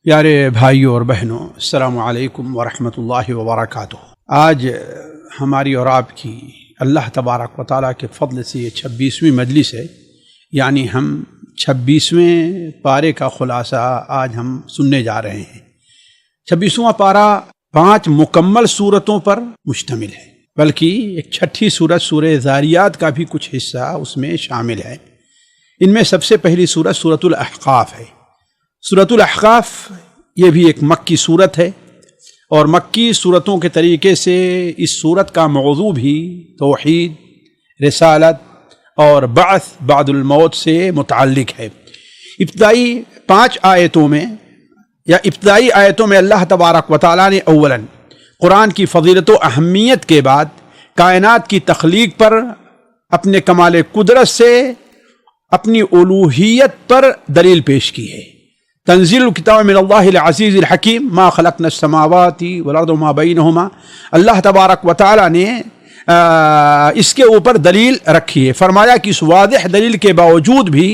پیارے بھائیوں اور بہنوں، السلام علیکم ورحمۃ اللہ وبرکاتہ۔ آج ہماری اور آپ کی اللہ تبارک و تعالیٰ کے فضل سے یہ 26ویں مجلس ہے، یعنی ہم 26ویں پارے کا خلاصہ آج ہم سننے جا رہے ہیں۔ 26واں پارہ 5 مکمل صورتوں پر مشتمل ہے، بلکہ ایک چھٹی صورت سورہ ذاریات کا بھی کچھ حصہ اس میں شامل ہے۔ ان میں سب سے پہلی صورت سورۃ الاحقاف ہے۔ سورۃ الاحقاف یہ بھی ایک مکی صورت ہے، اور مکی صورتوں کے طریقے سے اس صورت کا موضوع بھی توحید، رسالت اور بعث بعد الموت سے متعلق ہے۔ ابتدائی 5 آیتوں میں ابتدائی آیتوں میں اللہ تبارک و تعالیٰ نے اولاً قرآن کی فضیلت و اہمیت کے بعد کائنات کی تخلیق پر اپنے کمال قدرت سے اپنی الوہیت پر دلیل پیش کی ہے۔ تنزیل الکتاب من اللہ العزیز الحکیم ما خلقنا السماوات والارض وما بینہما، اللہ تبارک و تعالیٰ نے اس کے اوپر دلیل رکھی ہے۔ فرمایا کہ اس واضح دلیل کے باوجود بھی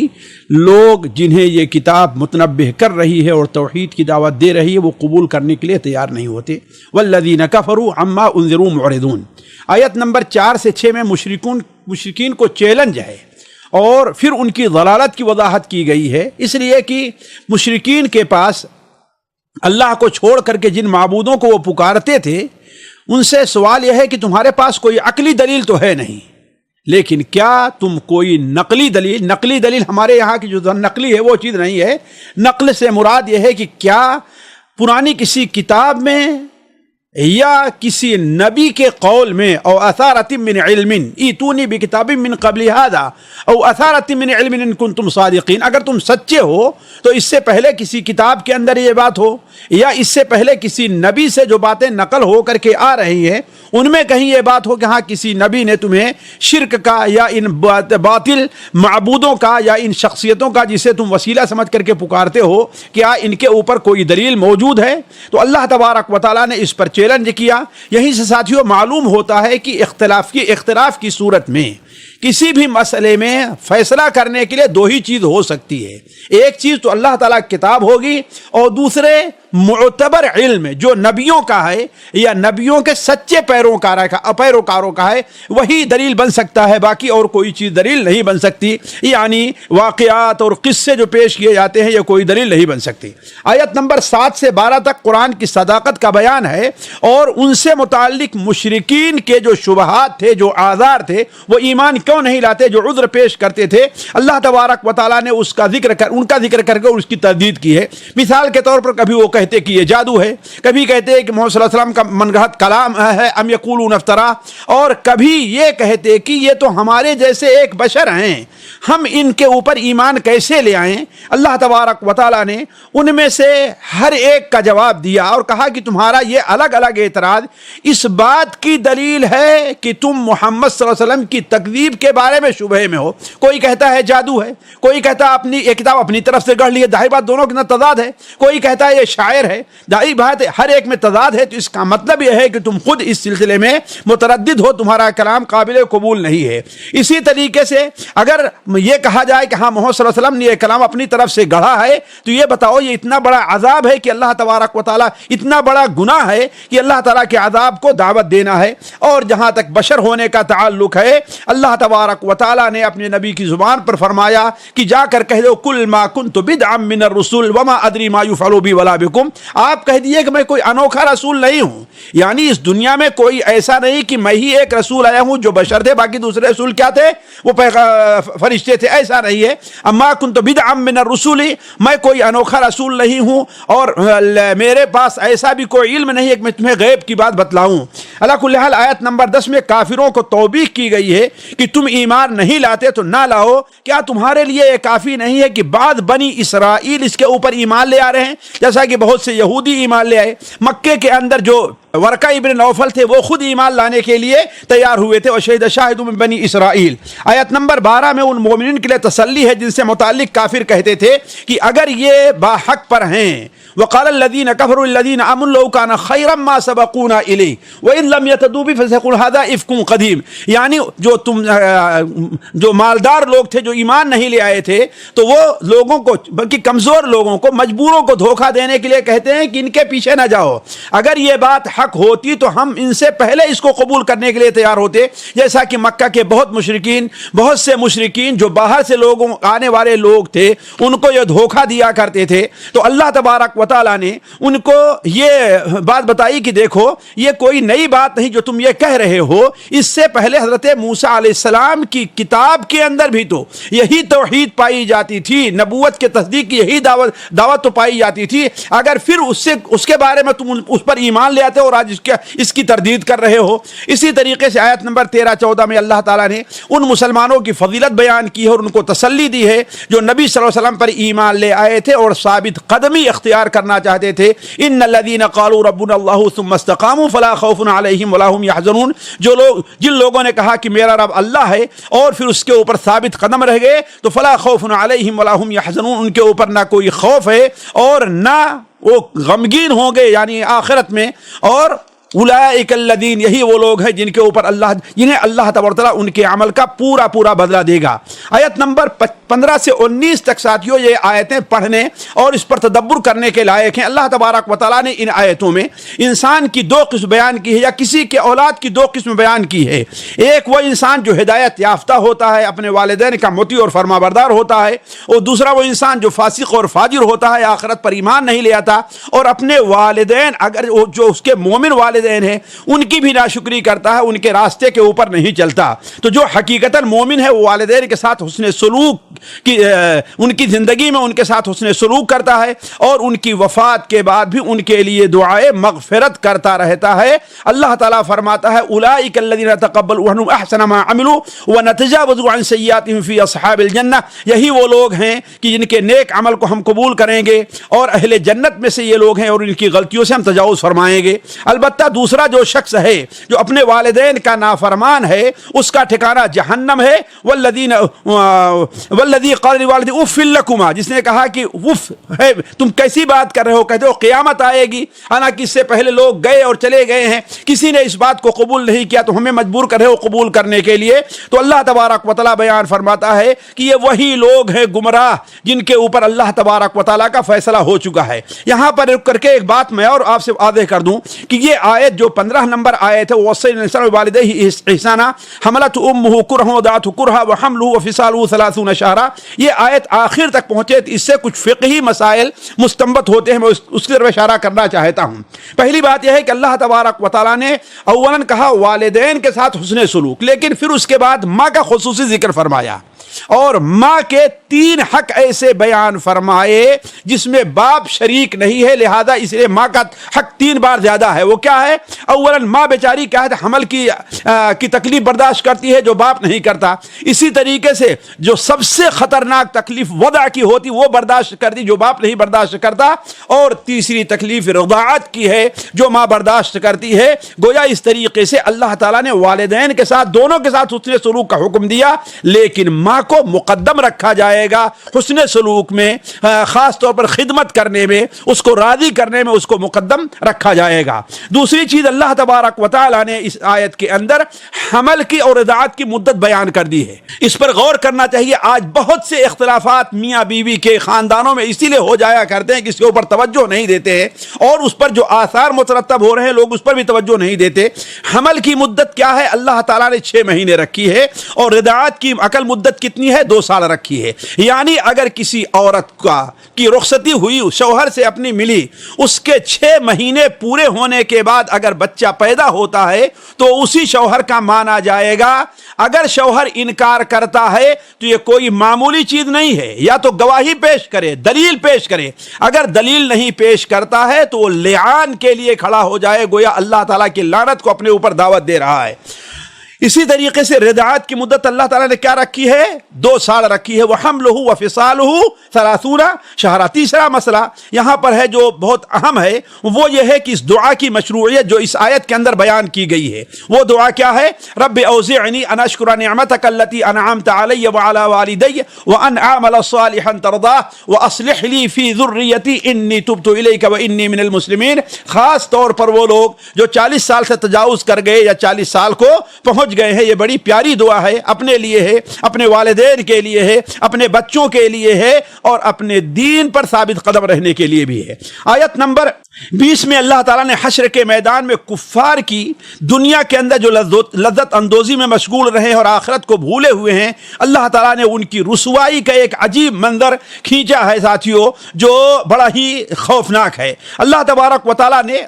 لوگ جنہیں یہ کتاب متنبہ کر رہی ہے اور توحید کی دعوت دے رہی ہے، وہ قبول کرنے کے لیے تیار نہیں ہوتے۔ والذین کفروا عما انذروا معرضون۔ آیت نمبر 4 سے 6 میں مشرکین کو چیلنج ہے، اور پھر ان کی ضلالت کی وضاحت کی گئی ہے، اس لیے کہ مشرکین کے پاس اللہ کو چھوڑ کر کے جن معبودوں کو وہ پکارتے تھے، ان سے سوال یہ ہے کہ تمہارے پاس کوئی عقلی دلیل تو ہے نہیں، لیکن کیا تم کوئی نقلی دلیل ہمارے یہاں کی جو نقلی ہے وہ چیز نہیں ہے۔ نقل سے مراد یہ ہے کہ کیا پرانی کسی کتاب میں یا کسی نبی کے قول میں او اثارۃ من علم ایتونی بکتاب من قبل ھذا او اثارۃ من علم ان کنتم صادقین، اگر تم سچے ہو تو اس سے پہلے کسی کتاب کے اندر یہ بات ہو، یا اس سے پہلے کسی نبی سے جو باتیں نقل ہو کر کے آ رہی ہیں ان میں کہیں یہ بات ہو کہ ہاں کسی نبی نے تمہیں شرک کا یا ان باطل معبودوں کا یا ان شخصیتوں کا جسے تم وسیلہ سمجھ کر کے پکارتے ہو، کیا ان کے اوپر کوئی دلیل موجود ہے؟ تو اللہ تبارک و تعالیٰ نے اس پر چیلنج کیا۔ یہیں سے ساتھیوں معلوم ہوتا ہے کہ اختلاف کی صورت میں کسی بھی مسئلے میں فیصلہ کرنے کے لیے 2 ہی چیز ہو سکتی ہے۔ ایک چیز تو اللہ تعالیٰ کی کتاب ہوگی، اور دوسرے معتبر علم جو نبیوں کا ہے یا نبیوں کے سچے پیروکاروں کا ہے، وہی دلیل بن سکتا ہے، باقی اور کوئی چیز دلیل نہیں بن سکتی۔ یعنی واقعات اور قصے جو پیش کیے جاتے ہیں یہ کوئی دلیل نہیں بن سکتی۔ آیت نمبر 7 سے 12 تک قرآن کی صداقت کا بیان ہے، اور ان سے متعلق مشرکین کے جو شبہات تھے، جو آزار تھے، وہ ایمان کیوں نہیں لاتے، جو عذر پیش کرتے تھے، اللہ تبارک و تعالیٰ نے ان کا ذکر کر کے اس کی تردید کی ہے۔ مثال کے طور پر کبھی وہ کہتے کہ یہ جادو ہے، کبھی کہتے ہیں کہ محمد صلی اللہ علیہ وسلم کا منگڑت کلام ہے، ام یقولون افترا، اور کبھی یہ کہتے کہ یہ تو ہمارے جیسے ایک بشر ہیں، ہم ان کے اوپر ایمان کیسے لے آئیں۔ اللہ تبارک و تعالیٰ نے ان میں سے ہر ایک کا جواب دیا اور کہا کہ تمہارا یہ الگ الگ اعتراض اس بات کی دلیل ہے کہ تم محمد صلی اللہ علیہ وسلم کی تکذیب کے بارے میں شبہے میں ہو۔ کوئی کہتا ہے جادو ہے، کوئی کہتا ہے یہ کتاب اپنی طرف سے گڑھ لی ہے، ظاہر بات دونوں کے اندر تضاد ہے، کوئی کہتا ہے یہ شاعر ہے، ظاہر بات ہے ہر ایک میں تضاد ہے۔ تو اس کا مطلب یہ ہے کہ تم خود اس سلسلے میں متردد ہو، تمہارا کلام قابل قبول نہیں ہے۔ اسی طریقے سے اگر یہ کہا جائے کہ ہاں محمد صلی اللہ علیہ وسلم نے یہ کلام اپنی طرف سے گڑھا ہے، تو یہ بتاؤ یہ اتنا بڑا عذاب ہے کہ اللہ تبارک و تعالیٰ، اتنا بڑا گناہ ہے کہ اللہ تعالیٰ کے عذاب کو دعوت دینا ہے۔ اور جہاں تک بشر ہونے کا تعلق ہے، اللہ تبارک و تعالیٰ نے اپنے نبی کی زبان پر فرمایا کہ جا کر کہہ دو کل ما کنت بدعا من الرسل وما ادری ما یفعل بی ولا بکم، آپ کہہ دیے کہ میں کوئی انوکھا رسول نہیں ہوں، یعنی اس دنیا میں کوئی ایسا نہیں کہ میں ہی ایک رسول آیا ہوں، جو بشر تھے باقی دوسرے رسول کیا تھے، وہ فرشتے تھے، ایسا نہیں ہے۔ اما کنت بدعا من الرسل، میں کوئی انوکھا رسول نہیں ہوں، اور میرے پاس ایسا بھی کوئی علم نہیں ہے کہ میں تمہیں غیب کی بات بتلاؤں۔ اللہ کل حال آیت نمبر 10 میں کافروں کو توبیخ کی گئی ہے کہ تم ایمان نہیں لاتے تو نہ لاؤ، کیا تمہارے لیے یہ کافی نہیں ہے کہ بعد بنی اسرائیل اس کے اوپر ایمان لے آ رہے ہیں، جیسا کہ بہت سے یہودی ایمان لے آئے۔ مکے کے اندر جو ورقہ ابن نوفل تھے وہ خود ایمان لانے کے لیے تیار ہوئے تھے، وشہد شاہد من بنی اسرائیل۔ آیت نمبر 12 میں ان مومنین کے لیے تسلی ہے جن سے متعلق کافر کہتے تھے کہ اگر یہ باحق پر ہیں، وقال الذين كفروا الذين امنوا لو كان خيرا ما سبقونا اليه وان لم یتدوا فسيقول هذا افک قدیم، یعنی جو مالدار لوگ تھے جو ایمان نہیں لے آئے تھے تو وہ لوگوں کو، بلکہ کمزور لوگوں کو، مجبوروں کو دھوکہ دینے کے لیے کہتے ہیں کہ ان کے پیچھے نہ جاؤ، اگر یہ بات حق ہوتی تو ہم ان سے پہلے اس کو قبول کرنے کے لیے تیار ہوتے، جیسا کہ مکہ کے بہت سے مشرکین جو باہر سے لوگوں آنے والے لوگ تھے ان کو یہ دھوکہ دیا کرتے تھے، تو اللہ تبارک و تعالیٰ نے ان کو یہ بات بتائی کہ دیکھو یہ کوئی نئی بات نہیں جو تم یہ کہہ رہے ہو، اس سے پہلے حضرت موسیٰ علیہ السلام کی کتاب کے اندر بھی تو یہی توحید پائی جاتی تھی، نبوت کے تصدیق کی یہی دعوت تو پائی جاتی تھی، اگر پھر اس کے بارے میں تم اس پر ایمان لے آتے اور آج اس کی تردید کر رہے ہو۔ اسی طریقے سے آیت نمبر 13-14 میں اللہ تعالیٰ نے ان مسلمانوں کی فضیلت بیان کی ہے اور ان کو تسلی دی ہے جو نبی صلی اللہ علیہ وسلم پر ایمان لے آئے تھے اور ثابت قدمی اختیار کرنا چاہتے تھے۔ ان الذين قالوا ربنا الله ثم استقاموا فلا خوف عليهم ولا هم يحزنون، جن لوگوں نے کہا کہ میرا رب اللہ ہے اور پھر اس کے اوپر ثابت قدم رہ گئے تو فلا خوف عليهم ولا هم يحزنون، ان کے اوپر نہ کوئی خوف ہے اور نہ وہ غمگین ہوں گے یعنی آخرت میں، اور اولئک الذین، یہی وہ لوگ ہیں جنہیں اللہ تبارک و تعالیٰ ان کے عمل کا پورا بدلہ دے گا۔ آیت نمبر 15 سے 19 تک ساتھیوں یہ آیتیں پڑھنے اور اس پر تدبر کرنے کے لائق ہیں۔ اللہ تبارک و تعالیٰ نے ان آیتوں میں انسان کی دو قسم بیان کی ہے، یا کسی کے اولاد کی دو قسم بیان کی ہے۔ ایک وہ انسان جو ہدایت یافتہ ہوتا ہے، اپنے والدین کا مطیع اور فرما بردار ہوتا ہے، اور دوسرا وہ انسان جو فاسق اور فاجر ہوتا ہے، آخرت پر ایمان نہیں لے آتا اور اپنے والدین اگر جو اس کے مومن والدین ہیں ان کی بھی ناشکری کرتا ہے، ان کے راستے کے اوپر نہیں چلتا۔ تو جو حقیقتاً مومن ہے وہ والدین کے ساتھ حسن سلوک کی ان کی زندگی میں ان کے ساتھ حسن سلوک کرتا ہے اور ان کی وفات کے بعد بھی ان کے لیے دعائے مغفرت کرتا رہتا ہے۔ اللہ تعالیٰ فرماتا ہے اولئک الذین نتقبل عنہم احسن ما عملوا ونتجاوز عن سیئاتہم فی اصحاب الجنہ، یہی وہ لوگ ہیں کہ جن کے نیک عمل کو ہم قبول کریں گے اور اہل جنت میں سے یہ لوگ ہیں اور ان کی غلطیوں سے ہم تجاوز فرمائیں گے۔ البتہ دوسرا جو شخص ہے جو اپنے والدین کا نافرمان ہے اس کا ٹھکانہ جہنم ہے۔ والذی قال لوالدی اف لکما، جس نے کہا کہ اف ہے تم کیسی بات کر رہے ہو، کہتے ہو قیامت آئے گی، حالانکہ اس سے پہلے لوگ گئے اور چلے گئے ہیں، کسی نے اس بات کو قبول نہیں کیا تو ہمیں مجبور کر رہے ہو قبول کرنے کے لیے۔ تو اللہ تبارک و تعالیٰ بیان فرماتا ہے کہ یہ وہی لوگ ہیں گمراہ جن کے اوپر اللہ تبارک و تعالیٰ کا فیصلہ ہو چکا ہے۔ یہاں پر رک کر کے ایک بات میں اور آپ سے واضح کر دوں کہ یہ آیت جو 15 نمبر آیت ہے وصینا الانسان بوالدیہ احسانا حملت امہ کرہا ووضعتہ کرہا وحملہ وفصالہ 30 شہرا، یہ آیت آخر تک پہنچے تو اس سے کچھ فقہی مسائل مستنبط ہوتے ہیں، میں اس کی طرف اشارہ کرنا چاہتا ہوں۔ پہلی بات یہ ہے کہ اللہ تبارک و تعالیٰ نے اولاً کہا والدین کے ساتھ حسن سلوک، لیکن پھر اس کے بعد ماں کا خصوصی ذکر فرمایا اور ماں کے 3 حق ایسے بیان فرمائے جس میں باپ شریک نہیں ہے، لہذا اس لیے ماں کا حق 3 بار زیادہ ہے۔ وہ کیا ہے؟ اولاً ماں بیچاری کیا ہے حمل کی تکلیف برداشت کرتی ہے جو باپ نہیں کرتا، اسی طریقے سے جو سب سے خطرناک تکلیف وضع کی ہوتی وہ برداشت کرتی جو باپ نہیں برداشت کرتا، اور تیسری تکلیف رضاعت کی ہے جو ماں برداشت کرتی ہے۔ گویا اس طریقے سے اللہ تعالیٰ نے والدین کے ساتھ دونوں کے ساتھ حسن سلوک کا حکم دیا، لیکن ماں کو مقدم رکھا جائے گا حسن سلوک میں، خاص طور پر خدمت کرنے میں، اس کو راضی کرنے میں اس کو مقدم رکھا جائے گا۔ دوسری چیز اللہ تبارک و تعالیٰ نے اس آیت کے اندر حمل کی اور رضاعت کی مدت بیان کر دی ہے۔ اس پر غور کرنا چاہیے۔ آج بہت سے اختلافات میاں بیوی کے خاندانوں میں اسی لیے ہو جایا کرتے ہیں کہ اس کے اوپر توجہ نہیں دیتے ہیں، اور اس پر جو آثار مترتب ہو رہے ہیں لوگ اس پر بھی توجہ نہیں دیتے۔ حمل کی مدت کیا ہے؟ اللہ تعالیٰ نے 6 مہینے رکھی ہے، اور رضاعت کی عقل مدت کتنی ہے؟ 2 سال رکھی ہے۔ یعنی اگر کسی عورت کی رخصتی ہوئی، شوہر سے اپنی ملی، اس کے 6 مہینے پورے ہونے کے بعد اگر بچہ پیدا ہوتا ہے تو اسی شوہر کا مانا جائے گا۔ اگر شوہر انکار کرتا ہے تو یہ کوئی معمولی چیز نہیں ہے، یا تو گواہی پیش کرے، دلیل پیش کرے، اگر دلیل نہیں پیش کرتا ہے تو وہ لعان کے لیے کھڑا ہو جائے، گویا اللہ تعالیٰ کی لعنت کو اپنے اوپر دعوت دے رہا ہے۔ اسی طریقے سے رضاعت کی مدت اللہ تعالیٰ نے کیا رکھی ہے؟ 2 سال رکھی ہے. وحملہ وفصالہ 30 شہرا. تیسرا مسئلہ یہاں پر ہے جو بہت اہم ہے، وہ یہ ہے کہ اس دعا کی مشروعیت جو اس آیت کے اندر بیان کی گئی ہے، وہ دعا کیا ہے؟ رب اوزعنی ان اشکر نعمتک التی انعمت علی وعلی والدی وان اعمل صالحا ترضاه واصلح لی فی ذریتی انی تبت الیک وانی من المسلمین. خاص طور پر وہ لوگ جو 40 سال سے تجاوز کر گئے یا 40 سال کو پہنچ گئے ہیں، یہ بڑی پیاری دعا ہے، اپنے لیے ہے، اپنے والدین کے لیے ہے، اپنے بچوں کے لیے ہے، اور اپنے دین پر ثابت قدم رہنے کے لیے بھی ہے. آیت نمبر 20 میں اللہ تعالیٰ نے حشر کے میدان میں کفار کی دنیا کے اندر جو لذت اندوزی میں مشغول رہے اور آخرت کو بھولے ہوئے ہیں، اللہ تعالیٰ نے ان کی رسوائی کا ایک عجیب منظر کھینچا ہے ساتھیوں، جو بڑا ہی خوفناک ہے. اللہ تبارک و تعالیٰ نے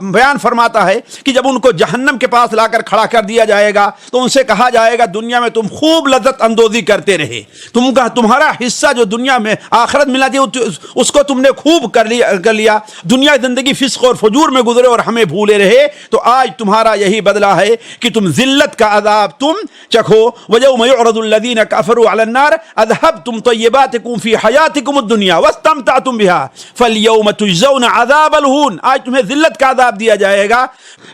بیان فرماتا ہے کہ جب ان کو جہنم کے پاس لا کر کھڑا کر دیا جائے گا تو ان سے کہا جائے گا دنیا میں تم خوب لذت اندوزی کرتے رہے، تمہارا حصہ جو دنیا میں آخرت ملا تھی اس کو تم نے خوب کر لیا، دنیا زندگی فسق اور فجور میں گزرے اور ہمیں بھولے رہے، تو آج تمہارا یہی بدلہ ہے کہ تم ذلت کا عذاب تم چکھو. وَيَوْمَ يُعْرَضُ الَّذِينَ كَفَرُوا عَلَى النَّارِ أَذْهَبْتُمْ طَيِّبَاتِكُمْ فِي حَيَاتِكُمُ الدُّنْيَا وَاسْتَمْتَعْتُمْ بِهَا فَالْيَوْمَ تُجْزَوْنَ عَذَابَ الْهُونِ. آج تمہیں ذلت کا عذاب دیا جائے گا.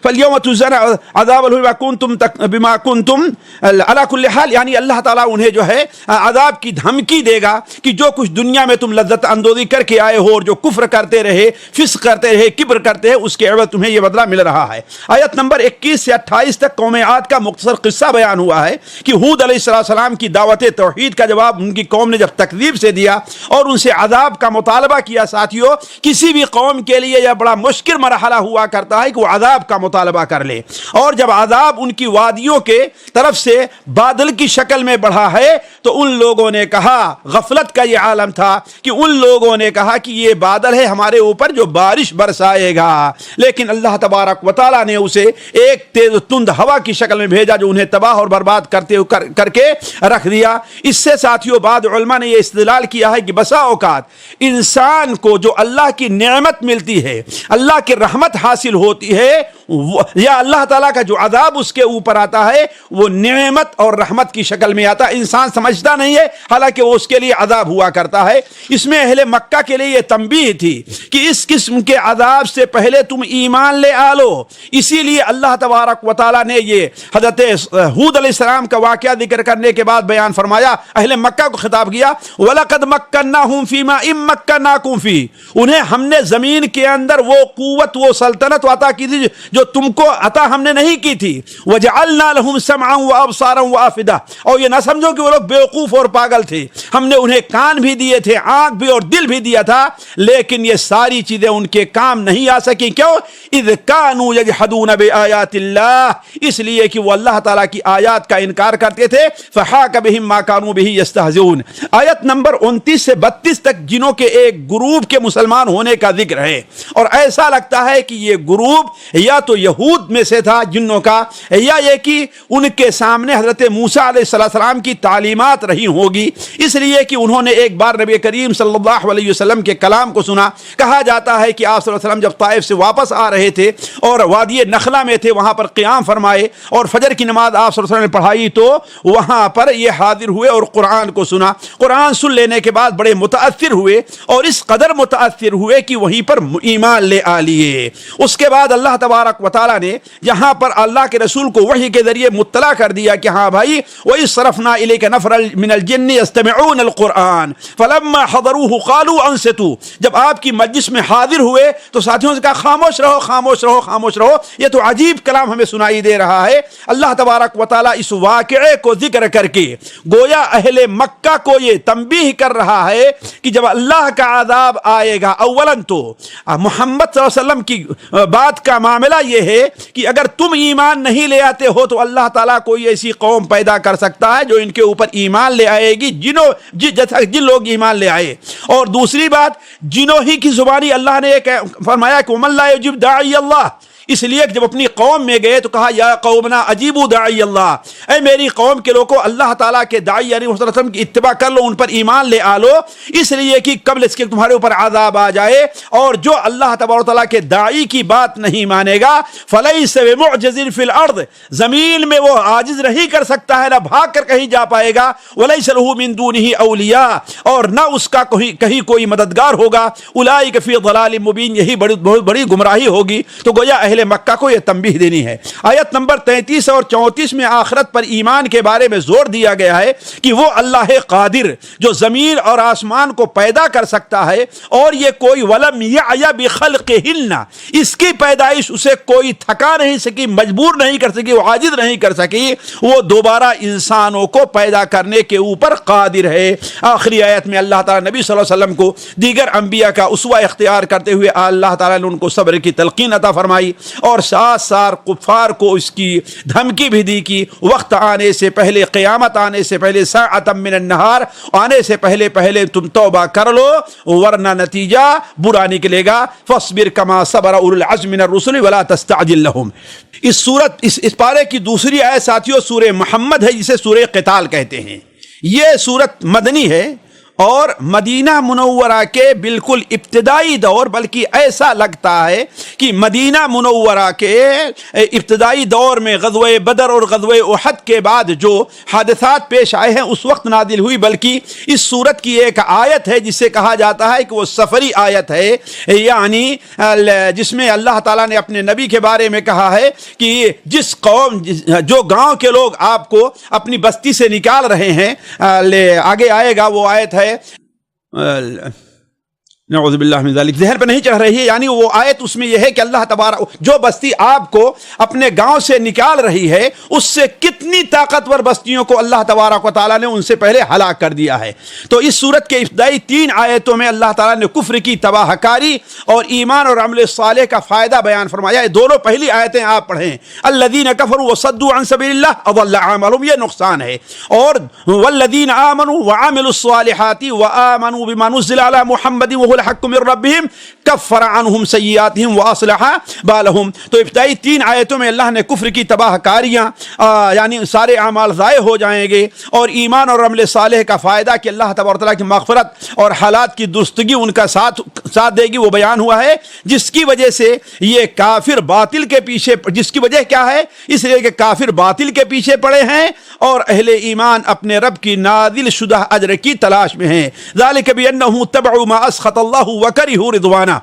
فَالْيَوْمَ تُجْزَوْنَ عَذَابَ الْهُونِ بِمَا كُنْتُمْ عَلَى كُلِّ حَالٍ. یعنی اللہ تعالیٰ انہیں جو ہے عذاب کی دھمکی دے گا کہ جو کچھ دنیا میں تم لذت اندوزی کر کے آئے ہو اور جو کفر کرتے رہے، فسق کرتے رہے، کبر کرتے ہیں، اس کے عوض تمہیں یہ بدلہ مل رہا ہے. آیت نمبر 21 سے 28 تک قوم عاد کا مختصر قصہ بیان ہوا ہے کہ ہود علیہ السلام کی دعوت توحید کا جواب ان کی قوم نے جب تکذیب سے دیا اور ان سے عذاب کا مطالبہ کیا. ساتھیوں، کسی بھی قوم کے لیے یہ بڑا مشکل مرحلہ ہوا کرتا ہے کہ وہ عذاب کا مطالبہ کر لے، اور جب عذاب ان کی وادیوں کے طرف سے بادل کی شکل میں بڑھا ہے تو ان لوگوں نے کہا، غفلت کا یہ عالم تھا کہ ان لوگوں نے کہا کہ یہ بادل ہے ہمارے اوپر جو بارش برسائے گا، لیکن اللہ تبارک و تعالیٰ نے اسے ایک تیز تند ہوا کی شکل میں بھیجا جو انہیں تباہ اور برباد کر کے رکھ دیا. اس سے ساتھیوں بعض علماء نے یہ استدلال کیا ہے کہ بسا اوقات انسان کو جو اللہ کی نعمت ملتی ہے، اللہ کی رحمت حاصل ہوتی ہے، یا اللہ تعالیٰ کا جو عذاب اس کے اوپر آتا ہے وہ نعمت اور رحمت کی شکل میں آتا ہے. انسان سمجھتا نہیں ہے، حالانکہ وہ اس کے لیے عذاب ہوا کرتا ہے. اس میں اہل مکہ کے لیے یہ تنبیہ تھی کہ اس قسم کے عذاب سے پہلے تم ایمان لے آلو. اسی لیے اللہ تبارک و تعالیٰ نے یہ حضرت ہود علیہ السلام کا واقعہ ذکر کرنے کے بعد بیان فرمایا، اہل مکہ کو خطاب کیا، وَلَقَدْ مَكَّنَّاهُمْ فِي مَا إِن مَّكَّنَّاكُمْ فِيهِ. انہیں ہم نے زمین کے اندر وہ قوت، وہ سلطنت عطا کی تھی جو تم کو عطا ہم نے نہیں کی تھی. وَجَعَلْنَا لَهُمْ سَمْعًا وَأَبْصَارًا وَأَفْئِدَةً. اور یہ نہ سمجھو کہ وہ لوگ بیوقوف اور پاگل تھے، ہم نے انہیں کان بھی دیے تھے، آنکھ بھی اور دل بھی دیا تھا، لیکن یہ ساری چیزیں ان کے کام نہیں آ سکی. کیوں؟ اِذْ كَانُوا يَجْحَدُونَ بِآيَاتِ اللَّهِ. اس لیے کہ وہ اللہ تعالیٰ کی آیات کا انکار کرتے تھے. فَحَاقَ بِهِم مَّا كَانُوا بِهِ يَسْتَهْزِئُونَ. آیت نمبر 29 سے 32 تک جنوں کے ایک گروپ کے مسلمان ہونے کا ذکر ہے، اور ایسا لگتا ہے کہ یہ گروپ یا تو یہود میں سے تھا جنوں کا، یا یہ کہ ان کے سامنے حضرت موسیٰ علیہ السلام کی تعلیمات رہی ہوگی، اس لیے کہ انہوں نے ایک بار نبی کریم صلی اللہ علیہ وسلم کے کلام کو سنا. کہا جاتا ہے کہ آپ صلی اللہ علیہ وسلم جب طائف سے واپس آ رہے تھے اور وادی نخلا میں تھے، وہاں پر قیام فرمائے اور فجر کی نماز آپ صلی اللہ علیہ وسلم نے پڑھائی، تو وہاں پر یہ حاضر ہوئے اور قرآن کو سنا. قرآن سن لینے کے بعد بڑے متاثر ہوئے، اور اس قدر متاثر ہوئے کہ وہیں پر ایمان لے آ لیے. اس کے بعد اللہ تبارک و تعالیٰ نے جہاں پر اللہ کے رسول کو وحی کے ذریعے مطلع کر دیا کہ ہاں بھائی، وَإِذْ صَرَفْنَا إِلَيْكَ نَفْرًا مِنَ الْجِنِّ يَسْتَمِعُونَ الْقُرْآنَ فَلَمَّا حَضَرُوهُ قَالُوا أَنصِتُوا. جب آپ کی مجلس میں حاضر ہوئے تو ساتھیوں سے کہا خاموش رہو، خاموش رہو، خاموش رہو. یہ تو عجیب کلام ہمیں سنائی دے رہا ہے. اللہ تبارک و تعالیٰ اس واقعے کو ذکر کر کے گویا اہل مکہ کو یہ تنبیہ کر رہا ہے کہ جب اللہ کا عذاب آئے گا، اولاً تو محمد صلی اللہ علیہ وسلم کی بات کا معاملہ یہ ہے کہ اگر تم ایمان نہیں لے آتے ہو تو اللہ تعالیٰ کوئی ایسی قوم پیدا کر سکتا ہے جو ان کے اوپر ایمان لے آئے گی، جن لوگ ایمان لے آئے. اور دوسری بات، جنوں ہی کی زبانی اللہ نے فرمایا کہ وَمَن لَا يُجِبْ دَاعِيَ اللَّهِ. اس لیے کہ جب اپنی قوم میں گئے تو کہا یا قومنا اجیبوا داعی اللہ، اے میری قوم کے لوگوں اللہ تعالیٰ کے داعی یعنی محمد صلی اللہ علیہ وسلم کی اتباع کر لو، ان پر ایمان لے آلو، اس لیے کہ قبل اس کے تمہارے اوپر عذاب آ جائے، اور جو اللہ تبارک و تعالیٰ کے داعی کی بات نہیں مانے گا فلیس بمعجز فی الارض، زمین میں وہ عاجز نہیں کر سکتا ہے، نہ بھاگ کر کہیں جا پائے گا، ولیس لہ من دونہ اولیاء، اور نہ اس کا کہیں کوئی مددگار ہوگا، اولئک فی ضلال مبین، یہی بہت بڑی گمراہی ہوگی۔ تو گویا اہل مکہ کو یہ تنبیہ دینی ہے۔ آیت نمبر 33 اور 34 میں آخرت پر ایمان کے بارے میں زور دیا گیا ہے کہ وہ اللہ قادر جو زمین اور آسمان کو پیدا کر سکتا ہے، اور یہ کوئی ولم یعی بخلقہن، اس کی پیدائش اسے کوئی تھکا نہیں سکی، مجبور نہیں کر سکی، وہ عاجز نہیں کر سکی، وہ دوبارہ انسانوں کو پیدا کرنے کے اوپر قادر ہے۔ آخری آیت میں اللہ تعالیٰ نبی صلی اللہ علیہ وسلم کو دیگر انبیاء کا اسوہ اختیار کرتے ہوئے اللہ تعالیٰ نے ان کو صبر کی تلقین عطا فرمائی، اور ساتھ ساتھ کفار کو اس کی دھمکی بھی دی کہ وقت آنے سے پہلے، قیامت آنے سے پہلے، ساعۃ من النہار آنے سے پہلے تم توبہ کر لو ورنہ نتیجہ برا نکلے گا۔ فاصبر کما صبر اولو العزم من الرسل ولا تستعجل لهم۔ اس پارے کی دوسری آیت ساتھیوں سورہ محمد ہے، جسے سورہ قتال کہتے ہیں۔ یہ سورت مدنی ہے اور مدینہ منورہ کے بالکل ابتدائی دور، بلکہ ایسا لگتا ہے کہ مدینہ منورہ کے ابتدائی دور میں غزوہ بدر اور غزوہ احد کے بعد جو حادثات پیش آئے ہیں اس وقت نازل ہوئی، بلکہ اس سورت کی ایک آیت ہے جسے کہا جاتا ہے کہ وہ سفری آیت ہے، یعنی جس میں اللہ تعالیٰ نے اپنے نبی کے بارے میں کہا ہے کہ جس قوم جو گاؤں کے لوگ آپ کو اپنی بستی سے نکال رہے ہیں، آگے آئے گا وہ آیت ہے، نعوذ باللہ من ذلک، ذہن پہ نہیں چڑھ رہی ہے، یعنی وہ آیت اس میں یہ ہے کہ اللہ تبارک جو بستی آپ کو اپنے گاؤں سے نکال رہی ہے اس سے کتنی طاقتور بستیوں کو اللہ تبارک و تعالیٰ نے ان سے پہلے ہلاک کر دیا ہے۔ تو اس سورت کے ابتدائی 3 آیتوں میں اللہ تعالیٰ نے کفر کی تباہ کاری اور ایمان اور عمل صالح کا فائدہ بیان فرمایا۔ دونوں پہلی آیتیں آپ پڑھیں، الذین کفروا وصدوا عن سبیل اللہ اضل اعمالهم، یہ نقصان ہے، اور والذین آمنوا وعملوا الصالحات وآمنوا بما نزل علی محمد وهو الحق من ربهم کفر عنہم سیئاتہم واصلح بالہم۔ تو ابتدائی 3 آیتوں میں اللہ نے کفر کی تباہ کاریاں یعنی سارے اعمال ضائع ہو جائیں گے، اور ایمان اور عمل صالح کا فائدہ کہ اللہ تبارک و تعالیٰ کی مغفرت اور حالات کی درستگی ان کا ساتھ دے گی، وہ بیان ہوا ہے، جس کی وجہ سے یہ کافر باطل کے پیچھے، جس کی وجہ کیا ہے؟ اس لیے کہ کافر باطل کے پیچھے پڑے ہیں اور اہل ایمان اپنے رب کی نازل شدہ اجر کی تلاش میں ہیں۔ ذالک بانہم اتبعوا ما اسخط اللہ وکرہوا رضوانہ۔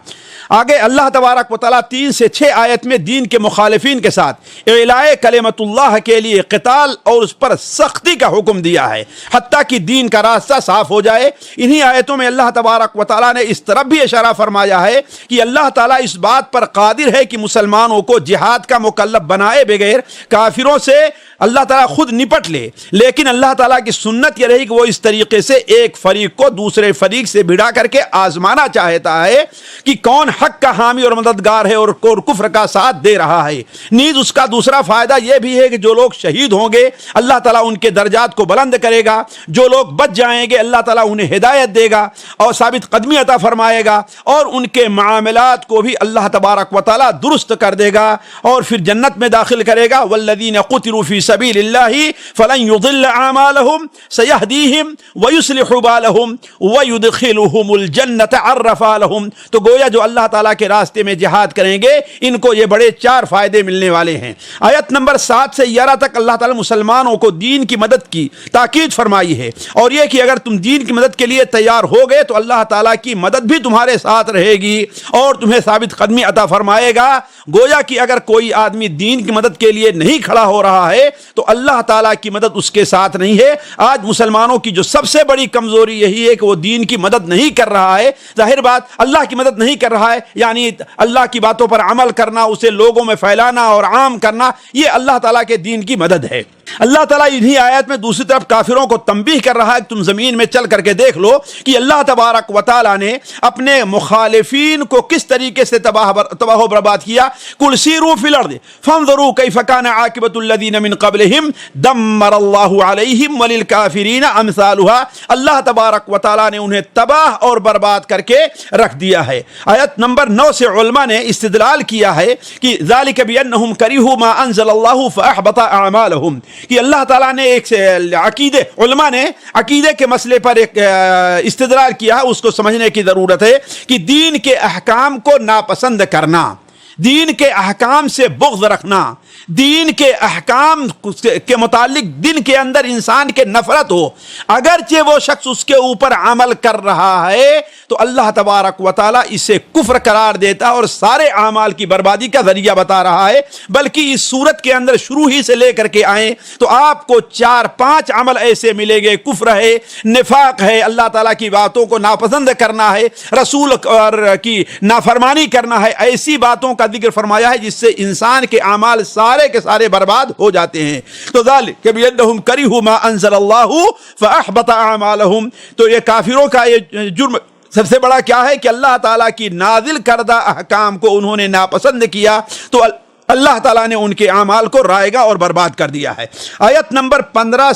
آگے اللہ تبارک و تعالیٰ 3 سے 6 آیت میں دین کے مخالفین کے ساتھ اعلاء کلمت اللہ کے لیے قتال اور اس پر سختی کا حکم دیا ہے، حتیٰ کہ دین کا راستہ صاف ہو جائے۔ انہی آیتوں میں اللہ تبارک و تعالیٰ نے اس طرف بھی اشارہ فرمایا ہے کہ اللہ تعالیٰ اس بات پر قادر ہے کہ مسلمانوں کو جہاد کا مکلف بنائے بغیر کافروں سے اللہ تعالیٰ خود نپٹ لے، لیکن اللہ تعالیٰ کی سنت یہ رہی کہ وہ اس طریقے سے ایک فریق کو دوسرے فریق سے بھڑا کر کے آزمانا چاہتا ہے کہ کون حق کا حامی اور مددگار ہے اور کفر کا ساتھ دے رہا ہے۔ نیز اس کا دوسرا فائدہ یہ بھی ہے کہ جو لوگ شہید ہوں گے اللہ تعالیٰ ان کے درجات کو بلند کرے گا، جو لوگ بچ جائیں گے اللہ تعالیٰ انہیں ہدایت دے گا اور ثابت قدمی عطا فرمائے گا، اور ان کے معاملات کو بھی اللہ تبارک و تعالیٰ درست کر دے گا اور پھر جنت میں داخل کرے گا۔ والذین قتلوا فی سبیل اللہ فلن یضل اعمالهم سیہدیہم ویصلح بالہم ویدخلہم الجنۃ عرفا لہم۔ تو گویا جو اللہ تعالیٰ کے راستے میں جہاد کریں گے ان کو یہ بڑے 4 فائدے ملنے والے ہیں۔ آیت نمبر 7 سے 11 تک اللہ تعالیٰ مسلمانوں کو دین کی مدد کی تاکید فرمائی ہے، اور یہ کہ اگر تم دین کی مدد کے لیے تیار ہو گئے تو اللہ تعالیٰ کی مدد بھی تمہارے ساتھ رہے گی اور تمہیں ثابت قدمی عطا فرمائے گا۔ گویا کہ اگر کوئی آدمی دین کی مدد کے لیے نہیں کھڑا ہو رہا ہے تو اللہ تعالیٰ کی مدد اس کے ساتھ نہیں ہے۔ آج مسلمانوں کی جو سب سے بڑی کمزوری یہی ہے کہ وہ دین کی مدد نہیں کر رہا ہے۔ ظاہر بات اللہ کی مدد نہیں کر رہا ہے، یعنی اللہ کی باتوں پر عمل کرنا، اسے لوگوں میں پھیلانا اور عام کرنا، یہ اللہ تعالیٰ کے دین کی مدد ہے۔ اللہ تعالیٰ انہی آیت میں دوسری طرف کافروں کو تنبیہ کر رہا ہے کہ تم زمین میں چل کر کے دیکھ لو کہ اللہ تبارک و تعالیٰ نے اپنے مخالفین کو کس طریقے سے تباہ و برباد کیا۔ قل سیروا فی الارض فانظروا کیف کان عاقبۃ الذین من قبلہم دمر اللہ علیہم وللکافرین امثالها۔ اللہ تبارک و تعالیٰ نے انہیں تباہ اور برباد کر کے رکھ دیا ہے۔ آیت نمبر 9 سے علماء نے استدلال کیا ہے کہ ذالک بانہم کرہوا ما انزل اللہ فاحبط اعمالہم، کہ اللہ تعالیٰ نے ایک علماء نے عقیدے کے مسئلے پر ایک استدلال کیا ہے، اس کو سمجھنے کی ضرورت ہے کہ دین کے احکام کو ناپسند کرنا، دین کے احکام سے بغض رکھنا، دین کے احکام کے متعلق دن کے اندر انسان کے نفرت ہو، اگرچہ وہ شخص اس کے اوپر عمل کر رہا ہے تو اللہ تبارک و تعالیٰ اسے کفر قرار دیتا ہے اور سارے اعمال کی بربادی کا ذریعہ بتا رہا ہے۔ بلکہ اس صورت کے اندر شروع ہی سے لے کر کے آئیں تو آپ کو 4-5 عمل ایسے ملیں گے، کفر ہے، نفاق ہے، اللہ تعالیٰ کی باتوں کو ناپسند کرنا ہے، رسول کی نافرمانی کرنا ہے، ایسی باتوں کا ذکر فرمایا ہے جس سے انسان کے اعمال سارے کے سارے برباد ہو جاتے ہیں۔ تو ذالک بانہم کرہوا ما انزل اللہ فاحبط اعمالہم، تو یہ کافروں کا یہ جرم سب سے بڑا کیا ہے کہ اللہ تعالیٰ کی نازل کردہ احکام کو انہوں نے ناپسند کیا تو اللہ تعالیٰ نے ان کے اعمال کو رائگاں اور برباد کر دیا ہے۔ آیت نمبر 12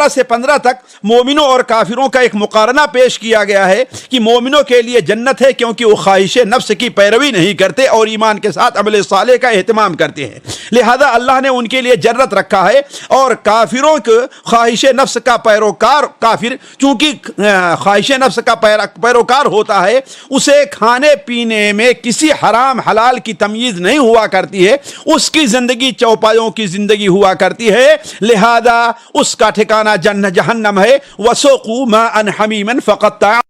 سے 15 تک مومنوں اور کافروں کا ایک مقارنہ پیش کیا گیا ہے کہ مومنوں کے لیے جنت ہے کیونکہ وہ خواہش نفس کی پیروی نہیں کرتے اور ایمان کے ساتھ عمل صالح کا اہتمام کرتے ہیں، لہذا اللہ نے ان کے لیے جنت رکھا ہے۔ اور کافروں کو خواہش نفس کا پیروکار، کافر چونکہ خواہش نفس کا پیروکار ہوتا ہے، اسے کھانے پینے میں کسی حرام حلال کی تمیز نہیں ہوا کرتی ہے، اس کی زندگی چوپایوں کی زندگی ہوا کرتی ہے، لہذا اس کا ٹھکانہ جہنم ہے۔ وَسُوقُوا مَاءً حَمِيمًا فَقَطَّعَ